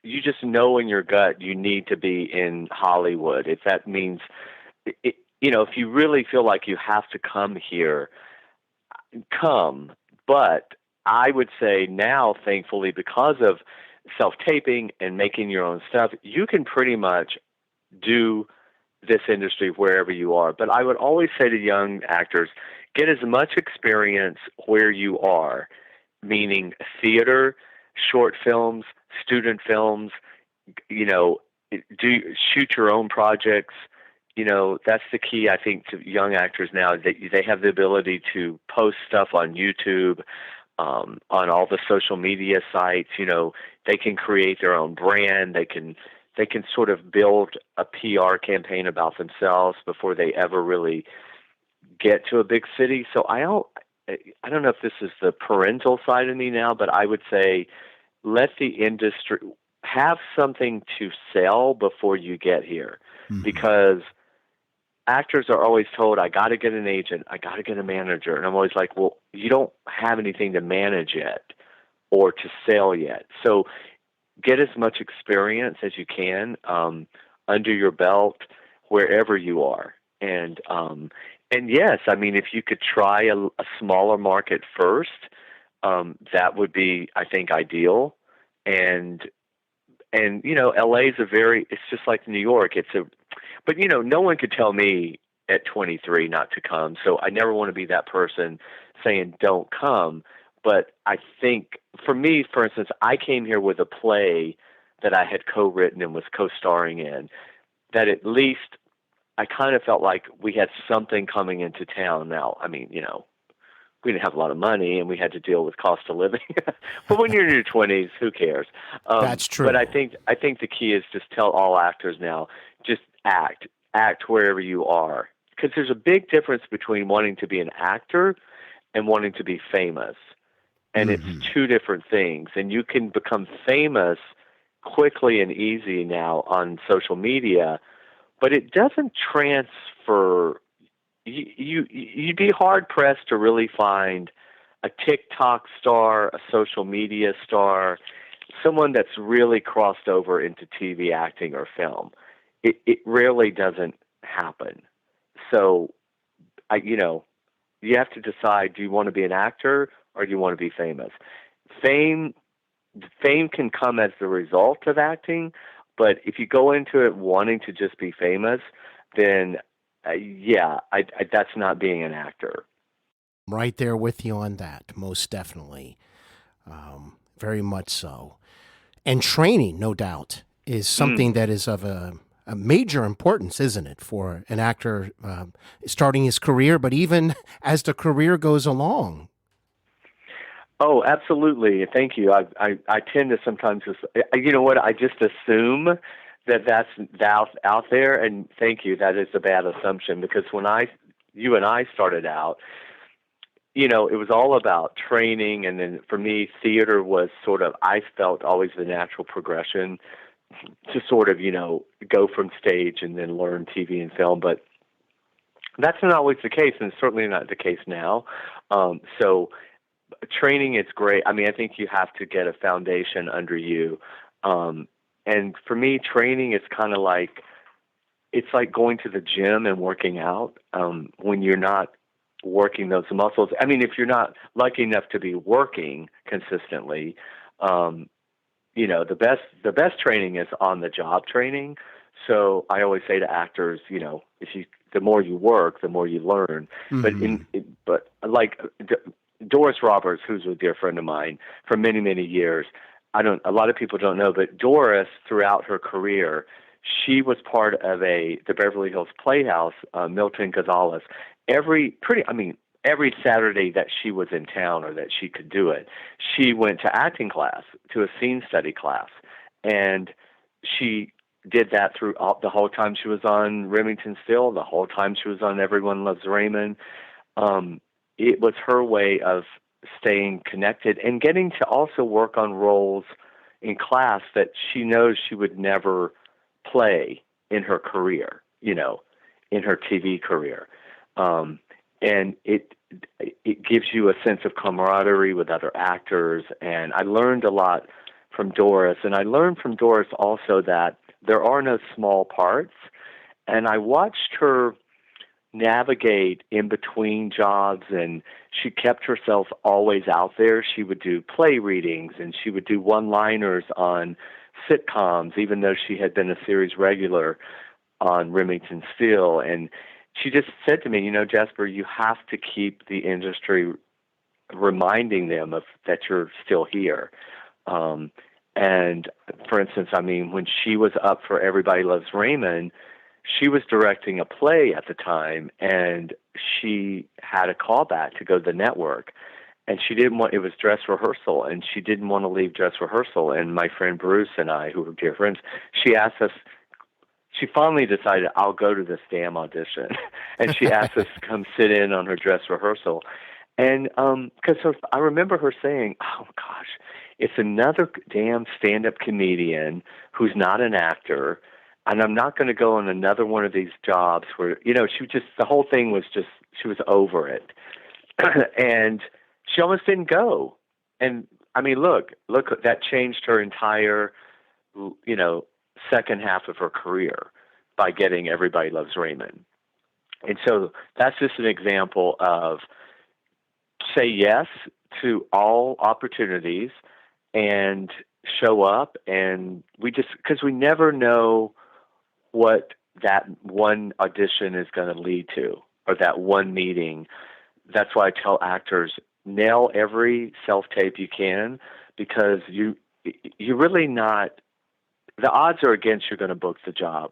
you just know in your gut you need to be in Hollywood. If that means, if you really feel like you have to come here, come. But I would say now, thankfully, because of self-taping and making your own stuff, you can pretty much do this industry wherever you are. But I would always say to young actors, get as much experience where you are, meaning theater, short films, student films, shoot your own projects. That's the key, I think, to young actors now, that they have the ability to post stuff on YouTube, on all the social media sites. They can create their own brand. They can sort of build a PR campaign about themselves before they ever really get to a big city. So I don't know if this is the parental side of me now, but I would say let the industry have something to sell before you get here, because actors are always told, I got to get an agent, I got to get a manager. And I'm always like, well, you don't have anything to manage yet or to sell yet. So get as much experience as you can under your belt wherever you are. And yes, I mean, if you could try a smaller market first, that would be, I think, ideal. And LA is it's just like New York. But no one could tell me at 23 not to come. So I never want to be that person saying don't come. But I think for me, for instance, I came here with a play that I had co-written and was co-starring in, that at least I kind of felt like we had something coming into town. Now, I mean, we didn't have a lot of money and we had to deal with cost of living. But when you're in your 20s, who cares?
That's true.
But I think the key is just tell all actors now, just act wherever you are. Because there's a big difference between wanting to be an actor and wanting to be famous. And it's two different things. And you can become famous quickly and easy now on social media, but it doesn't transfer. You'd be hard pressed to really find a TikTok star, a social media star, someone that's really crossed over into TV acting or film. It rarely doesn't happen. So, you have to decide: do you want to be an actor or do you want to be famous? Fame can come as the result of acting, but if you go into it wanting to just be famous, then that's not being an actor.
Right there with you on that, most definitely. Very much so. And training, no doubt, is something that is of a major importance, isn't it, for an actor starting his career, but even as the career goes along?
Oh, absolutely. Thank you. I tend to sometimes just, you know what, I just assume that that's out there, and thank you. That is a bad assumption, because when you and I started out, you know, it was all about training, and then for me, theater was sort of, I felt, always the natural progression to sort of, you know, go from stage and then learn TV and film. But that's not always the case, and it's certainly not the case now. So training is great. I mean, I think you have to get a foundation under you. And for me, training is kind of like, it's like going to the gym and working out when you're not working those muscles. I mean, if you're not lucky enough to be working consistently, you know, the best training is on the job training. So I always say to actors, you know, the more you work, the more you learn.
Mm-hmm.
But like Doris Roberts, who's a dear friend of mine for many, many years, a lot of people don't know, but Doris, throughout her career, she was part of the Beverly Hills Playhouse, Milton Gonzalez. Every Saturday that she was in town or that she could do it, she went to acting class, to a scene study class. And she did that throughout the whole time she was on Remington Steele, the whole time she was on Everyone Loves Raymond. It was her way of staying connected and getting to also work on roles in class that she knows she would never play in her career, you know, in her TV career. And it gives you a sense of camaraderie with other actors. And I learned a lot from Doris. And I learned from Doris also that there are no small parts. And I watched her navigate in between jobs, and she kept herself always out there. She would do play readings, and she would do one-liners on sitcoms, even though she had been a series regular on Remington Steele. And she just said to me, you know, Jasper, you have to keep the industry reminding them of that you're still here. And for instance, I mean, when she was up for Everybody Loves Raymond, she was directing a play at the time, and she had a callback to go to the network. And it was dress rehearsal, and she didn't want to leave dress rehearsal. And my friend Bruce and I, who were dear friends, she finally decided, I'll go to this damn audition. And she asked us to come sit in on her dress rehearsal. And because I remember her saying, oh, gosh, it's another damn stand-up comedian who's not an actor, and I'm not going to go on another one of these jobs where, you know, the whole thing was just, she was over it. And she almost didn't go. And I mean, look, that changed her entire, you know, second half of her career by getting Everybody Loves Raymond. And so that's just an example of say yes to all opportunities and show up. And because we never know what that one audition is going to lead to, or that one meeting. That's why I tell actors, nail every self-tape you can, because you're really not, the odds are against you're going to book the job.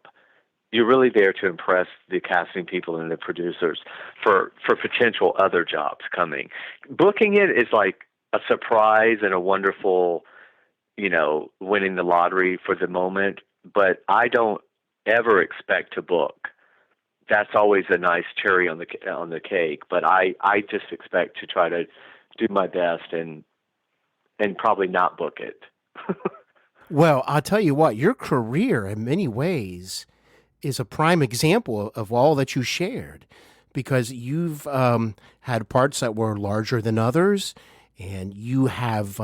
You're really there to impress the casting people and the producers for potential other jobs coming. Booking it is like a surprise and a wonderful, you know, winning the lottery for the moment, but I don't ever expect to book. That's always a nice cherry on the cake, but I just expect to try to do my best and probably not book it.
Well, I'll tell you what, your career in many ways is a prime example of all that you shared, because you've had parts that were larger than others, and you have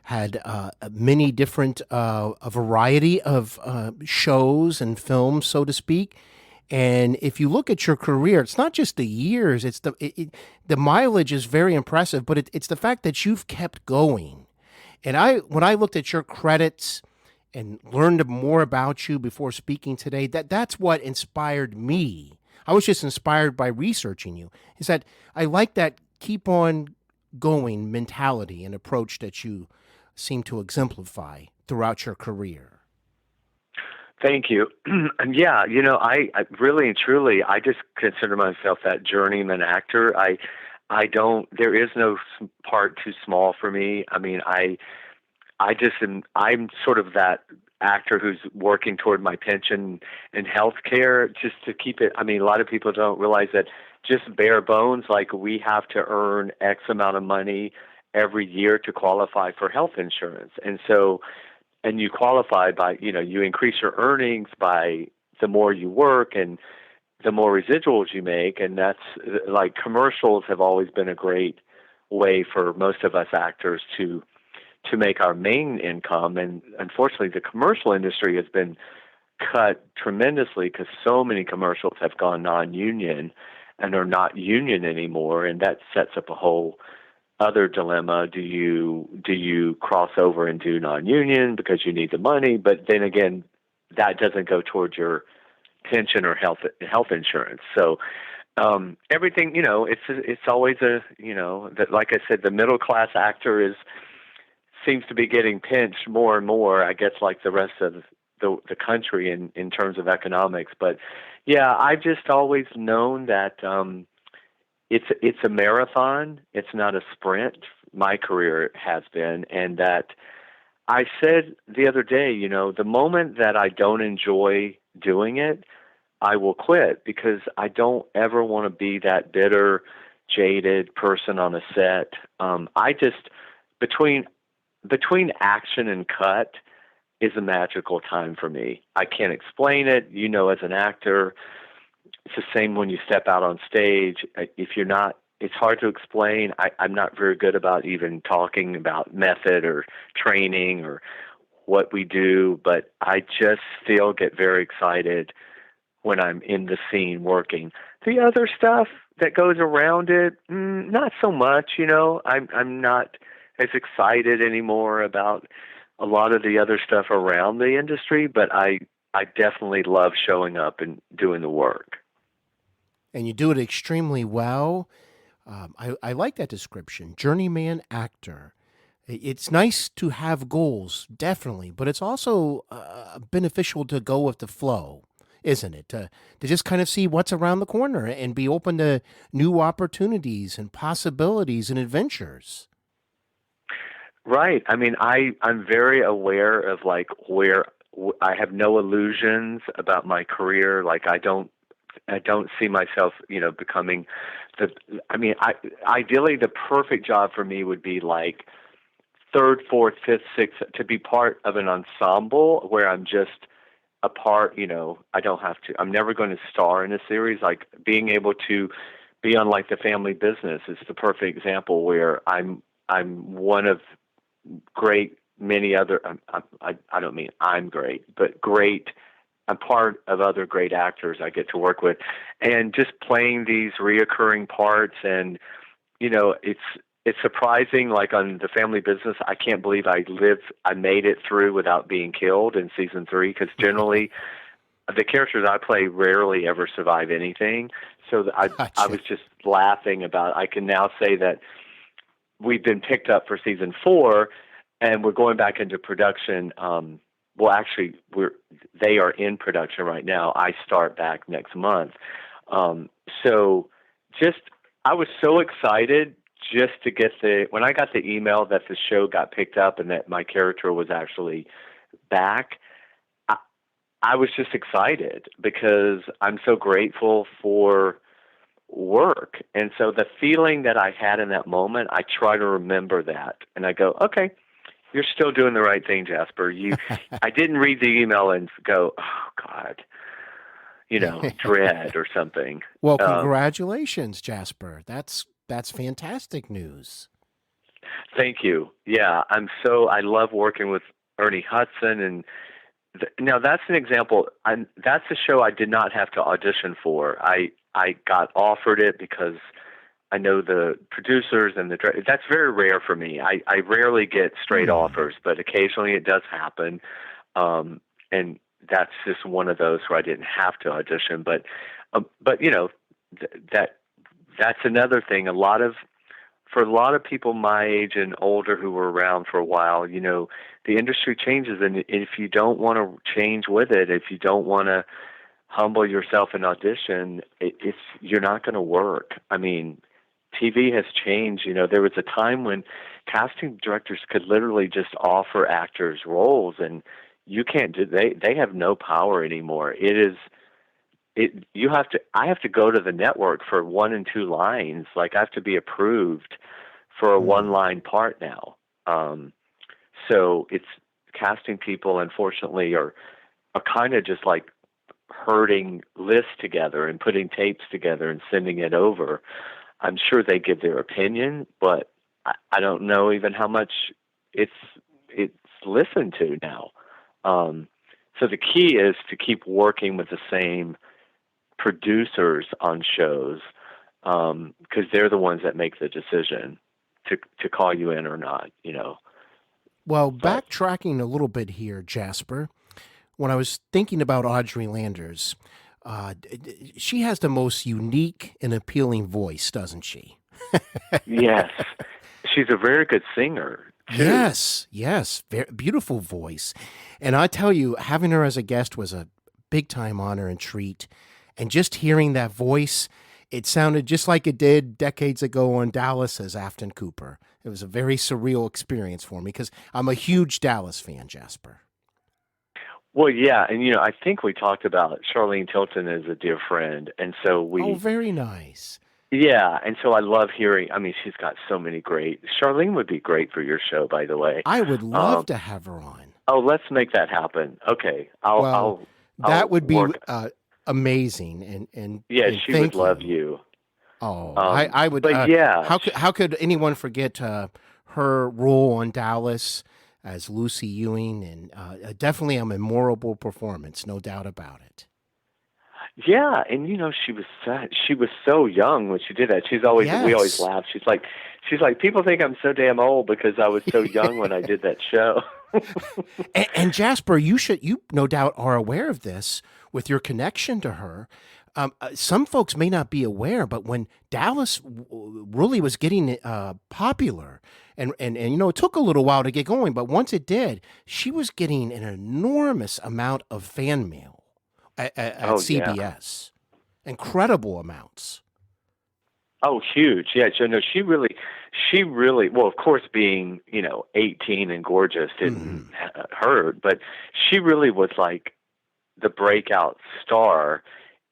had many different, a variety of shows and films, so to speak. And if you look at your career, it's not just the years, it's the mileage is very impressive, but it's the fact that you've kept going. And when I looked at your credits and learned more about you before speaking today, that's what inspired me. I was just inspired by researching you. Is that I like that keep on going mentality and approach that you seem to exemplify throughout your career.
Thank you. Yeah, you know, I really and truly, I just consider myself that journeyman actor. there is no part too small for me. I mean, I'm sort of that actor who's working toward my pension and health care just to keep it. I mean, a lot of people don't realize that just bare bones, like we have to earn X amount of money every year to qualify for health insurance. And so, and you qualify by, you increase your earnings by the more you work and the more residuals you make. And that's like commercials have always been a great way for most of us actors to make our main income. And unfortunately, the commercial industry has been cut tremendously because so many commercials have gone non-union and are not union anymore. And that sets up a whole other dilemma. Do you cross over and do non-union because you need the money? But then again, that doesn't go towards your pension or health insurance. So everything, it's always that, like I said, the middle class actor seems to be getting pinched more and more, I guess, like the rest of the country in terms of economics. But yeah, I've just always known that it's a marathon. It's not a sprint. My career has been, and that I said the other day, the moment that I don't enjoy doing it, I will quit, because I don't ever want to be that bitter, jaded person on a set. I just between action and cut is a magical time for me. I can't explain it. As an actor, it's the same when you step out on stage. It's hard to explain. I'm not very good about even talking about method or training or what we do, but I just still get very excited when I'm in the scene working. The other stuff that goes around it, not so much. I'm not as excited anymore about a lot of the other stuff around the industry, but I definitely love showing up and doing the work.
And you do it extremely well. I like that description, journeyman actor. It's nice to have goals, definitely, but it's also beneficial to go with the flow, isn't it? To just kind of see what's around the corner and be open to new opportunities and possibilities and adventures.
Right. I mean, I'm very aware of like where I have no illusions about my career. Like I don't see myself, becoming ideally the perfect job for me would be like third, fourth, fifth, sixth, to be part of an ensemble where I'm just a part, I don't have to, I'm never going to star in a series. Like being able to be on like The Family Business is the perfect example where I'm one of many other, I don't mean I'm great, but great. I'm part of other great actors I get to work with, and just playing these reoccurring parts. And, it's surprising, like on The Family Business, I can't believe I made it through without being killed in season 3. Because generally the characters I play rarely ever survive anything. So I was just laughing about, I can now say that we've been picked up for season 4, and we're going back into production. Well, actually, they are in production right now. I start back next month. So I was so excited just to get when I got the email that the show got picked up and that my character was actually back, I was just excited because I'm so grateful for work. And so the feeling that I had in that moment, I try to remember that. And I go, okay, you're still doing the right thing, Jasper. I didn't read the email and go, oh God, dread or something.
Well, congratulations, Jasper. That's fantastic news.
Thank you. Yeah, I love working with Ernie Hudson, and now that's an example. That's a show I did not have to audition for. I got offered it because I know the producers and that's very rare for me. I rarely get straight offers, but occasionally it does happen. And that's just one of those where I didn't have to audition, but that's another thing. For a lot of people my age and older who were around for a while, the industry changes, and if you don't want to change with it, if you don't want to humble yourself in audition, you're not going to work. I mean, TV has changed. There was a time when casting directors could literally just offer actors roles, and you can't do. They have no power anymore. I have to go to the network for 1 and 2 lines. Like, I have to be approved for a 1-line part now. So it's casting people, unfortunately, are kind of just like herding lists together and putting tapes together and sending it over. I'm sure they give their opinion, but I don't know even how much it's listened to now. So the key is to keep working with the same producers on shows, because they're the ones that make the decision to call you in or not.
Well, backtracking a little bit here, Jasper, when I was thinking about Audrey Landers, she has the most unique and appealing voice, doesn't she?
Yes. She's a very good singer, too.
Yes. Very beautiful voice. And I tell you, having her as a guest was a big-time honor and treat. And just hearing that voice, it sounded just like it did decades ago on Dallas as Afton Cooper. It was a very surreal experience for me because I'm a huge Dallas fan, Jasper.
Well, yeah, and I think we talked about Charlene Tilton as a dear friend, and so we.
Oh, very nice.
Yeah, and so I love hearing. I mean, she's got so many great. Charlene would be great for your show, by the way.
I would love to have her on.
Oh, let's make that happen. Okay,
that would be amazing, and
yeah,
and
she would love you.
Oh, I would.
But yeah,
how could anyone forget her role on Dallas as Lucy Ewing, and definitely a memorable performance, no doubt about it.
Yeah, and she was so young when she did that. We always laugh. She's like people think I'm so damn old because I was so young when I did that show.
and Jasper, you no doubt are aware of this with your connection to her. Some folks may not be aware, but when Dallas really was getting popular, and it took a little while to get going, but once it did, she was getting an enormous amount of fan mail at CBS. Yeah. Incredible amounts.
Oh, huge. Yeah, she really, well, of course, being, 18 and gorgeous didn't hurt, but she really was like the breakout star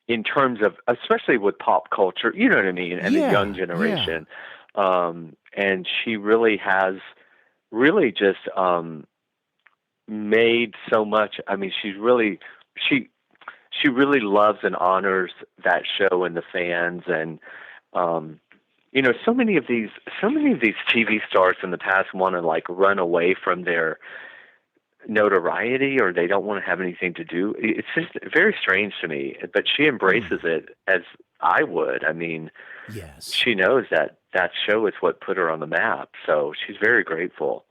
in terms of, especially with pop culture, you know what I mean, and the young generation. Yeah. And she really has just made so much. I mean, she really loves and honors that show and the fans, and so many of these TV stars in the past want to like run away from their notoriety, or they don't want to have anything to do. It's just very strange to me, but she embraces it as I would. I mean,
yes,
she knows that show is what put her on the map, so she's very grateful.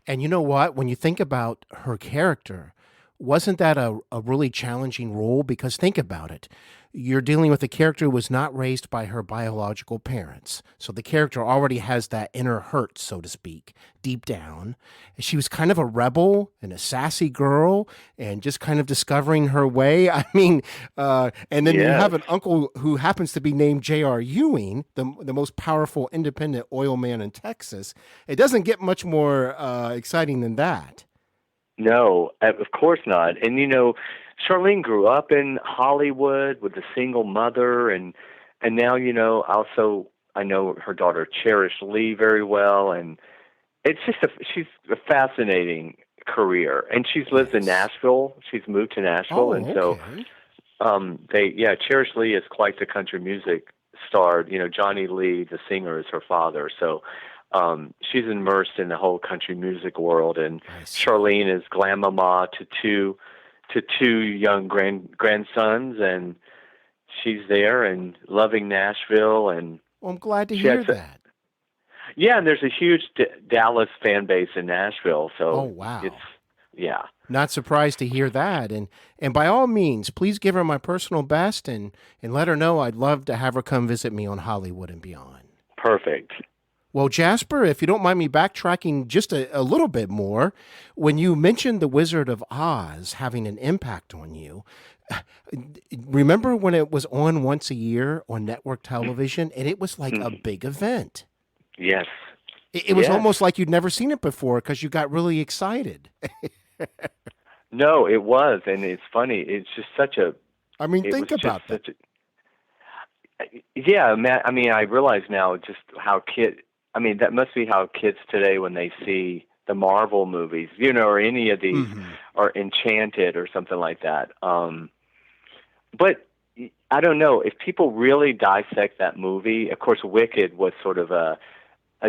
And you know what? When you think about her character, wasn't that a really challenging role? Because think about it. You're dealing with a character who was not raised by her biological parents. So the character already has that inner hurt, so to speak, deep down. She was kind of a rebel and a sassy girl and just kind of discovering her way. I mean, and then you have an uncle who happens to be named J.R. Ewing, the most powerful independent oil man in Texas. It doesn't get much more exciting than that.
No, of course not. And, Charlene grew up in Hollywood with a single mother, and now, also I know her daughter Cherish Lee very well, and it's just she's a fascinating career. And she's lived in Nashville. She's moved to Nashville, so Cherish Lee is quite the country music star. Johnny Lee, the singer, is her father, so she's immersed in the whole country music world, and Charlene is grandmama to two young grandsons, and she's there and loving Nashville. And
I'm glad to hear that.
Yeah, and there's a huge Dallas fan base in Nashville. So
wow, not surprised to hear that. And by all means, please give her my personal best and let her know I'd love to have her come visit me on Hollywood and Beyond.
Perfect.
Well, Jasper, if you don't mind me backtracking just a little bit more, when you mentioned The Wizard of Oz having an impact on you, remember when it was on once a year on network television and it was like a big event?
Yes.
It was almost like you'd never seen it before because you got really excited.
No, it was. And it's funny. It's just such a,
I mean, think about that.
Yeah, man. I mean, I realize now just how that must be how kids today, when they see the Marvel movies, or any of these, are Enchanted or something like that. But I don't know if people really dissect that movie. Of course, Wicked was sort of a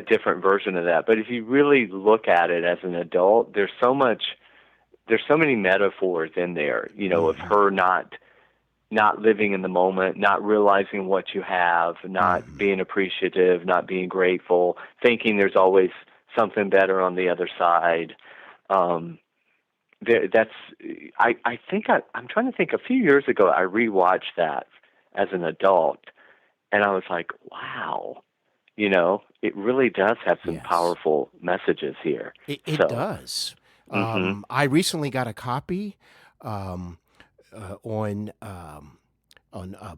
different version of that. But if you really look at it as an adult, there's so many metaphors in there, of her not living in the moment, not realizing what you have, not being appreciative, not being grateful, thinking there's always something better on the other side. I'm trying to think. A few years ago, I rewatched that as an adult, and I was like, wow, it really does have some powerful messages here.
It does. I recently got a copy on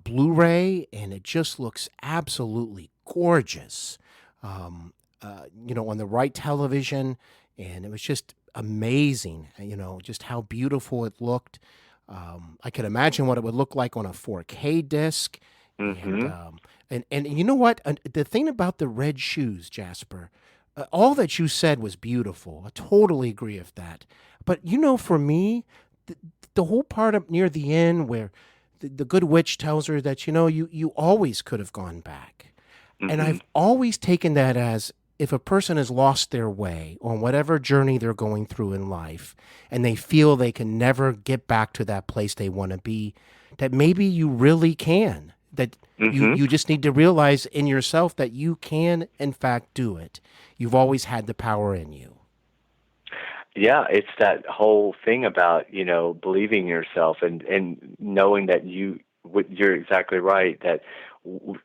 Blu-ray, and it just looks absolutely gorgeous. On the right television, and it was just amazing. Just how beautiful it looked. I could imagine what it would look like on a 4K disc. And you know what? The thing about the red shoes, Jasper, all that you said was beautiful. I totally agree with that. But for me, the whole part up near the end where the good witch tells her that, you always could have gone back. And I've always taken that as, if a person has lost their way on whatever journey they're going through in life, and they feel they can never get back to that place they want to be, that maybe you really can. That you just need to realize in yourself that you can, in fact, do it. You've always had the power in you.
Yeah, it's that whole thing about, believing yourself and knowing that you're exactly right, that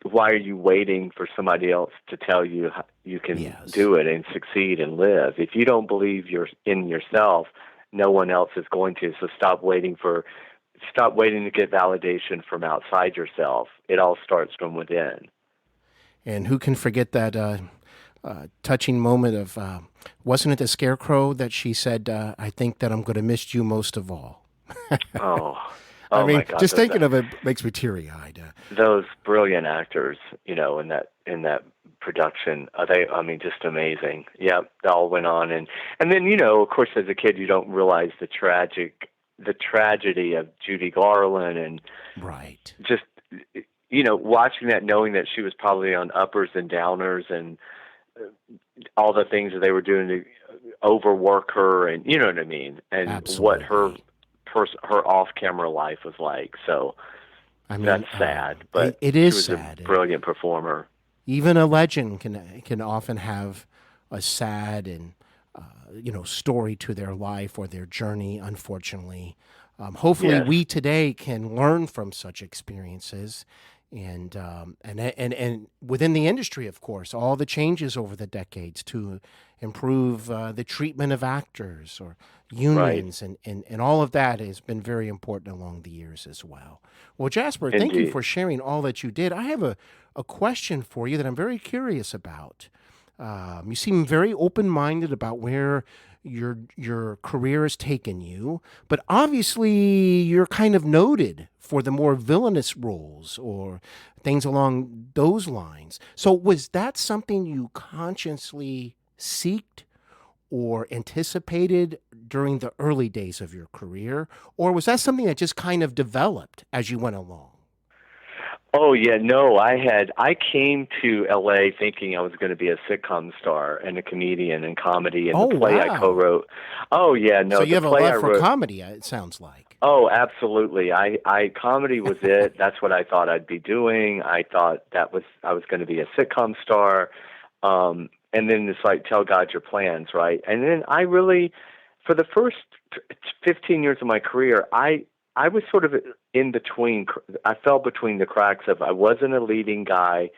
why are you waiting for somebody else to tell you how you can do it and succeed and live? If you don't believe in yourself, no one else is going to. So stop waiting to get validation from outside yourself. It all starts from within.
And who can forget that touching moment of, wasn't it the Scarecrow that she said, I think that I'm going to miss you most of all? I mean, my God, just thinking of it makes me teary-eyed.
Those brilliant actors, in that production, just amazing. Yeah, they all went on, and then of course, as a kid, you don't realize the tragedy of Judy Garland, and just watching that, knowing that she was probably on uppers and downers, and all the things that they were doing to overwork her, and you know what I mean, and what her off-camera life was like. So that's sad, but
it is
she was
sad.
A brilliant performer.
Even a legend can often have a sad and story to their life or their journey. Unfortunately, hopefully we today can learn from such experiences. And within the industry, of course, all the changes over the decades to improve the treatment of actors or unions and all of that has been very important along the years as well. Well, Jasper, thank you for sharing all that you did. I have a question for you that I'm very curious about. You seem very open-minded about where your career has taken you, but obviously you're kind of noted for the more villainous roles or things along those lines. So was that something you consciously seeked or anticipated during the early days of your career, or was that something that just kind of developed as you went along?
Oh yeah, no, I came to LA thinking I was going to be a sitcom star and a comedian and comedy, and the play I co-wrote. Oh yeah, no.
So you have a love for comedy, it sounds like.
Oh, absolutely. I comedy was it. That's what I thought I'd be doing. I thought I was going to be a sitcom star. And then it's like, tell God your plans, right? And then I really, for the first 15 years of my career, I was sort of in between. I fell between the cracks of I wasn't a leading guy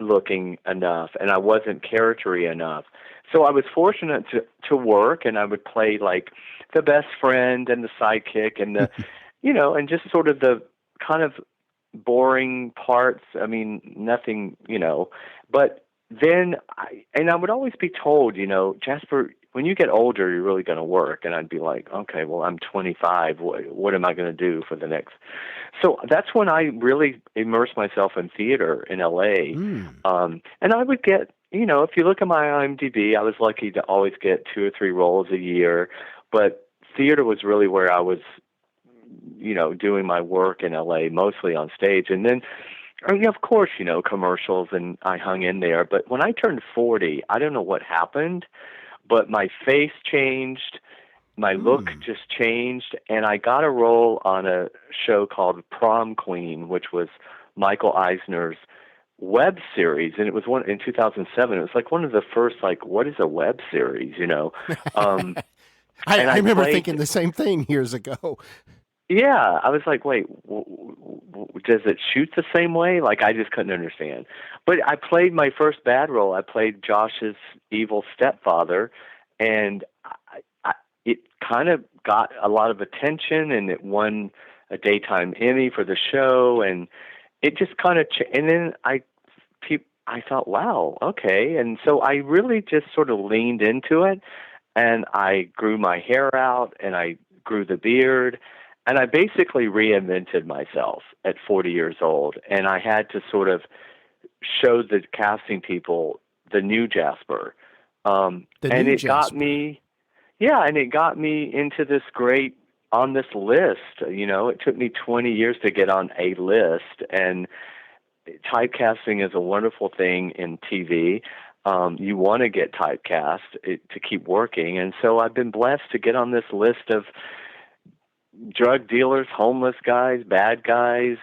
looking enough, and I wasn't charactery enough. So I was fortunate to work, and I would play like the best friend and the sidekick and the, and just sort of the kind of boring parts. I mean, nothing, but then I would always be told, Jasper, when you get older, you're really going to work. And I'd be like, okay, well, I'm 25. What am I going to do for the next? So that's when I really immersed myself in theater in LA. And I would get, if you look at my IMDb, I was lucky to always get 2 or 3 roles a year, but theater was really where I was, doing my work in LA, mostly on stage. And then, of course, commercials, and I hung in there. But when I turned 40, I don't know what happened, but my face changed, my look just changed, and I got a role on a show called Prom Queen, which was Michael Eisner's web series, and it was one in 2007. It was like one of the first, what is a web series,
I remember thinking the same thing years ago.
Yeah, I was like, wait, does it shoot the same way? I just couldn't understand. But I played my first bad role. I played Josh's evil stepfather, and it kind of got a lot of attention, and it won a daytime Emmy for the show, and it just kind of and then I thought, wow, okay. And so I really just sort of leaned into it, and I grew my hair out, and I grew the beard, and I basically reinvented myself at 40 years old. And I had to sort of show the casting people the new Jasper. It got me into this great, on this list. It took me 20 years to get on a list, and typecasting is a wonderful thing in TV. You want to get typecast to keep working. And so I've been blessed to get on this list of drug dealers, homeless guys, bad guys,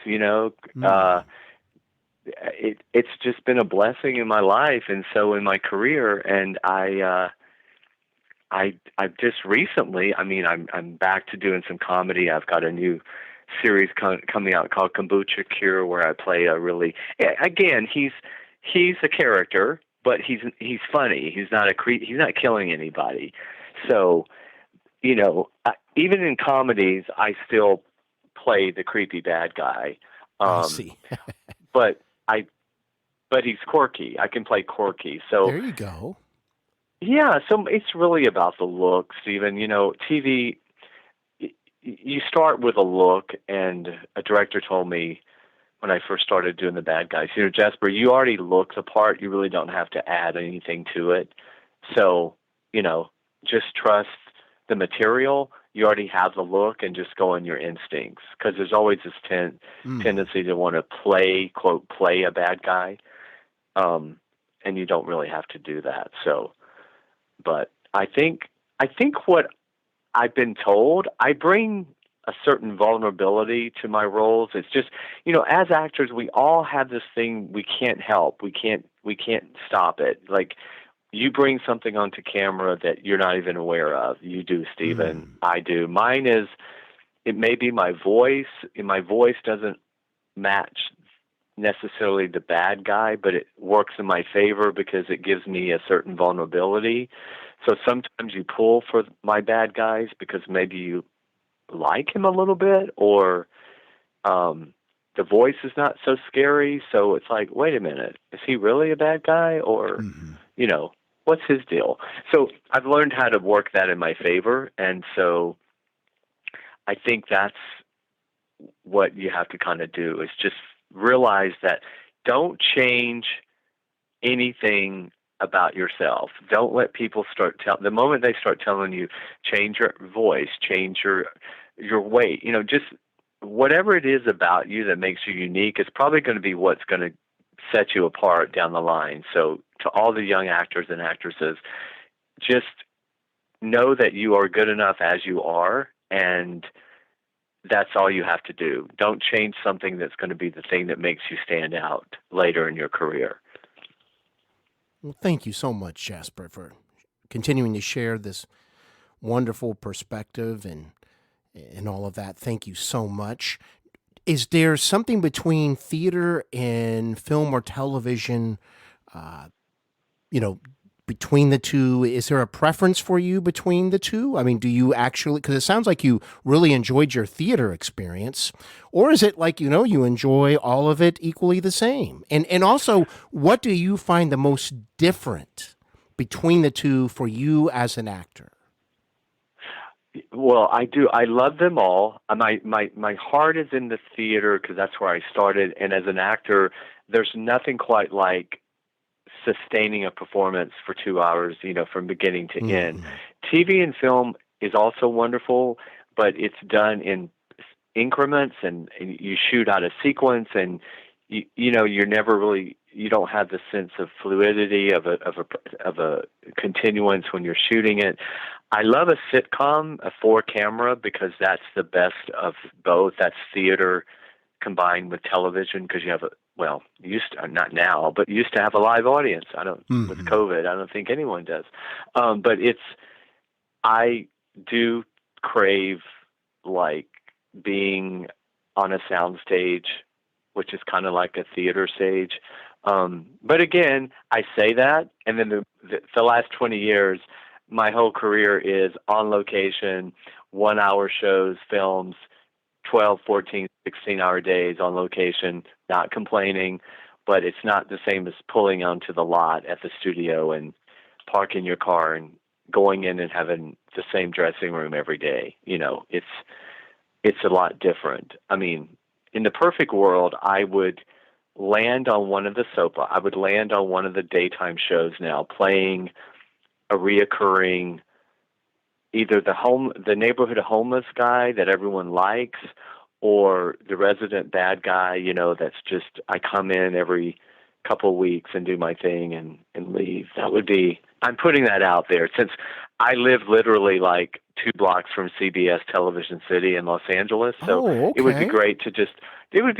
it's just been a blessing in my life. And so in my career, and I've just recently, I'm back to doing some comedy. I've got a new series coming out called Kombucha Cure, where I play again, he's a character, but he's funny. He's not he's not killing anybody. So, even in comedies, I still play the creepy bad guy.
I see.
but he's quirky. I can play quirky. So
there you go.
Yeah. So it's really about the look, Steven. TV, you start with a look, and a director told me when I first started doing the bad guys, Jasper, you already look the part. You really don't have to add anything to it. So, just trust the material. You already have the look, and just go on your instincts, because there's always this tendency to want to play, quote, play a bad guy. And you don't really have to do that. So, but I think what I've been told, I bring a certain vulnerability to my roles. It's just, as actors, we all have this thing we can't help. We can't stop it. Like, you bring something onto camera that you're not even aware of. You do, Steven. I do. Mine is, it may be my voice, and my voice doesn't match necessarily the bad guy, but it works in my favor because it gives me a certain vulnerability. So sometimes you pull for my bad guys because maybe you like him a little bit, or the voice is not so scary. So it's like, wait a minute, is he really a bad guy? Or, what's his deal? So I've learned how to work that in my favor. And so I think that's what you have to kind of do, is just realize that don't change anything about yourself. Don't let people the moment they start telling you, change your voice, change your weight, just whatever it is about you that makes you unique is probably going to be what's going to set you apart down the line. So to all the young actors and actresses, just know that you are good enough as you are, and that's all you have to do. Don't change something that's going to be the thing that makes you stand out later in your career.
Well, thank you so much, Jasper, for continuing to share this wonderful perspective and all of that. Thank you so much. is there something between theater and film or television, between the two? Is there a preference for you between the two? I mean, do you actually, because it sounds like you really enjoyed your theater experience, or is it like, you enjoy all of it equally the same? And also, what do you find the most different between the two for you as an actor?
Well, I do. I love them all. My heart is in the theater because that's where I started. And as an actor, there's nothing quite like sustaining a performance for 2 hours, from beginning to end. TV and film is also wonderful, but it's done in increments, and you shoot out a sequence, and you're never really, you don't have the sense of fluidity of a continuance when you're shooting it. I love a sitcom, a 4-camera, because that's the best of both. That's theater combined with television, because you have not now, but used to have a live audience. With COVID, I don't think anyone does. But I do crave like being on a sound stage, which is kind of like a theater stage. But again, I say that, and then the last 20 years, my whole career is on location, 1-hour shows, films, 12, 14, 16-hour days on location, not complaining, but it's not the same as pulling onto the lot at the studio and parking your car and going in and having the same dressing room every day. It's a lot different. I mean, in the perfect world, I would land on one of the daytime shows now, playing a reoccurring, either the neighborhood homeless guy that everyone likes, or the resident bad guy, that's just, I come in every couple of weeks and do my thing and leave. That would be, I'm putting that out there, since I live literally like 2 blocks from CBS Television City in Los Angeles. So
okay.
It would be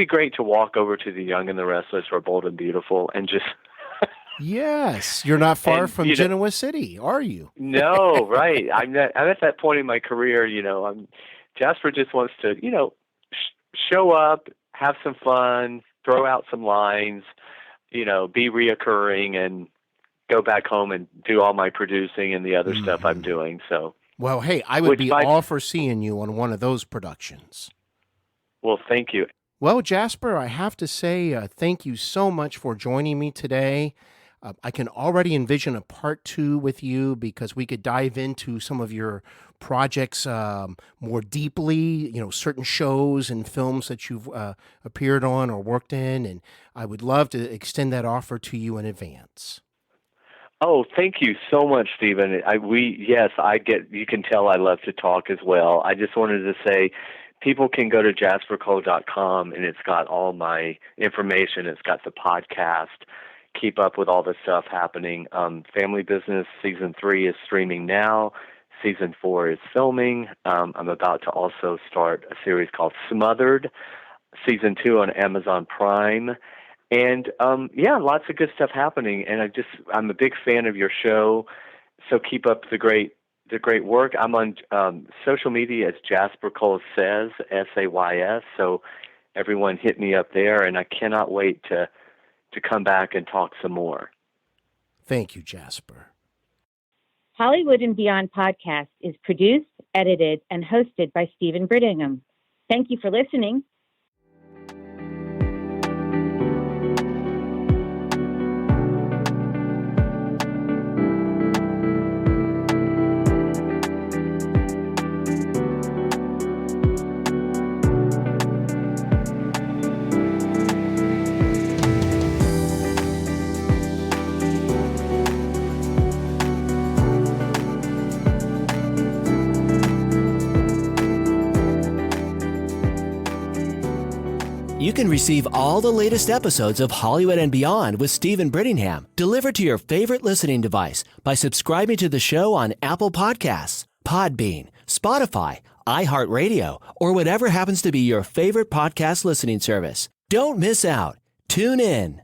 great to walk over to The Young and the Restless or Bold and Beautiful and just...
Yes, you're not far from Genoa City, are you?
No, right. I'm at that point in my career. Jasper just wants to, show up, have some fun, throw out some lines, be reoccurring, and go back home and do all my producing and the other stuff I'm doing. So,
well, hey, I would be all for seeing you on one of those productions.
Well, thank you.
Well, Jasper, I have to say thank you so much for joining me today. I can already envision a part 2 with you, because we could dive into some of your projects more deeply, certain shows and films that you've appeared on or worked in. And I would love to extend that offer to you in advance.
Oh, thank you so much, Steven. You can tell I love to talk as well. I just wanted to say, people can go to jaspercole.com, and it's got all my information. It's got the podcast. Keep up with all the stuff happening. Family Business Season 3 is streaming now. Season 4 is filming. I'm about to also start a series called Smothered, Season 2 on Amazon Prime. And lots of good stuff happening. And I'm a big fan of your show. So keep up the great work. I'm on social media as Jasper Cole Says, SAYS. So everyone hit me up there, and I cannot wait to come back and talk some more.
Thank you, Jasper.
Hollywood and Beyond podcast is produced, edited, and hosted by Steven Brittingham. Thank you for listening.
You can receive all the latest episodes of Hollywood and Beyond with Steven Brittingham delivered to your favorite listening device by subscribing to the show on Apple Podcasts, Podbean, Spotify, iHeartRadio, or whatever happens to be your favorite podcast listening service. Don't miss out. Tune in.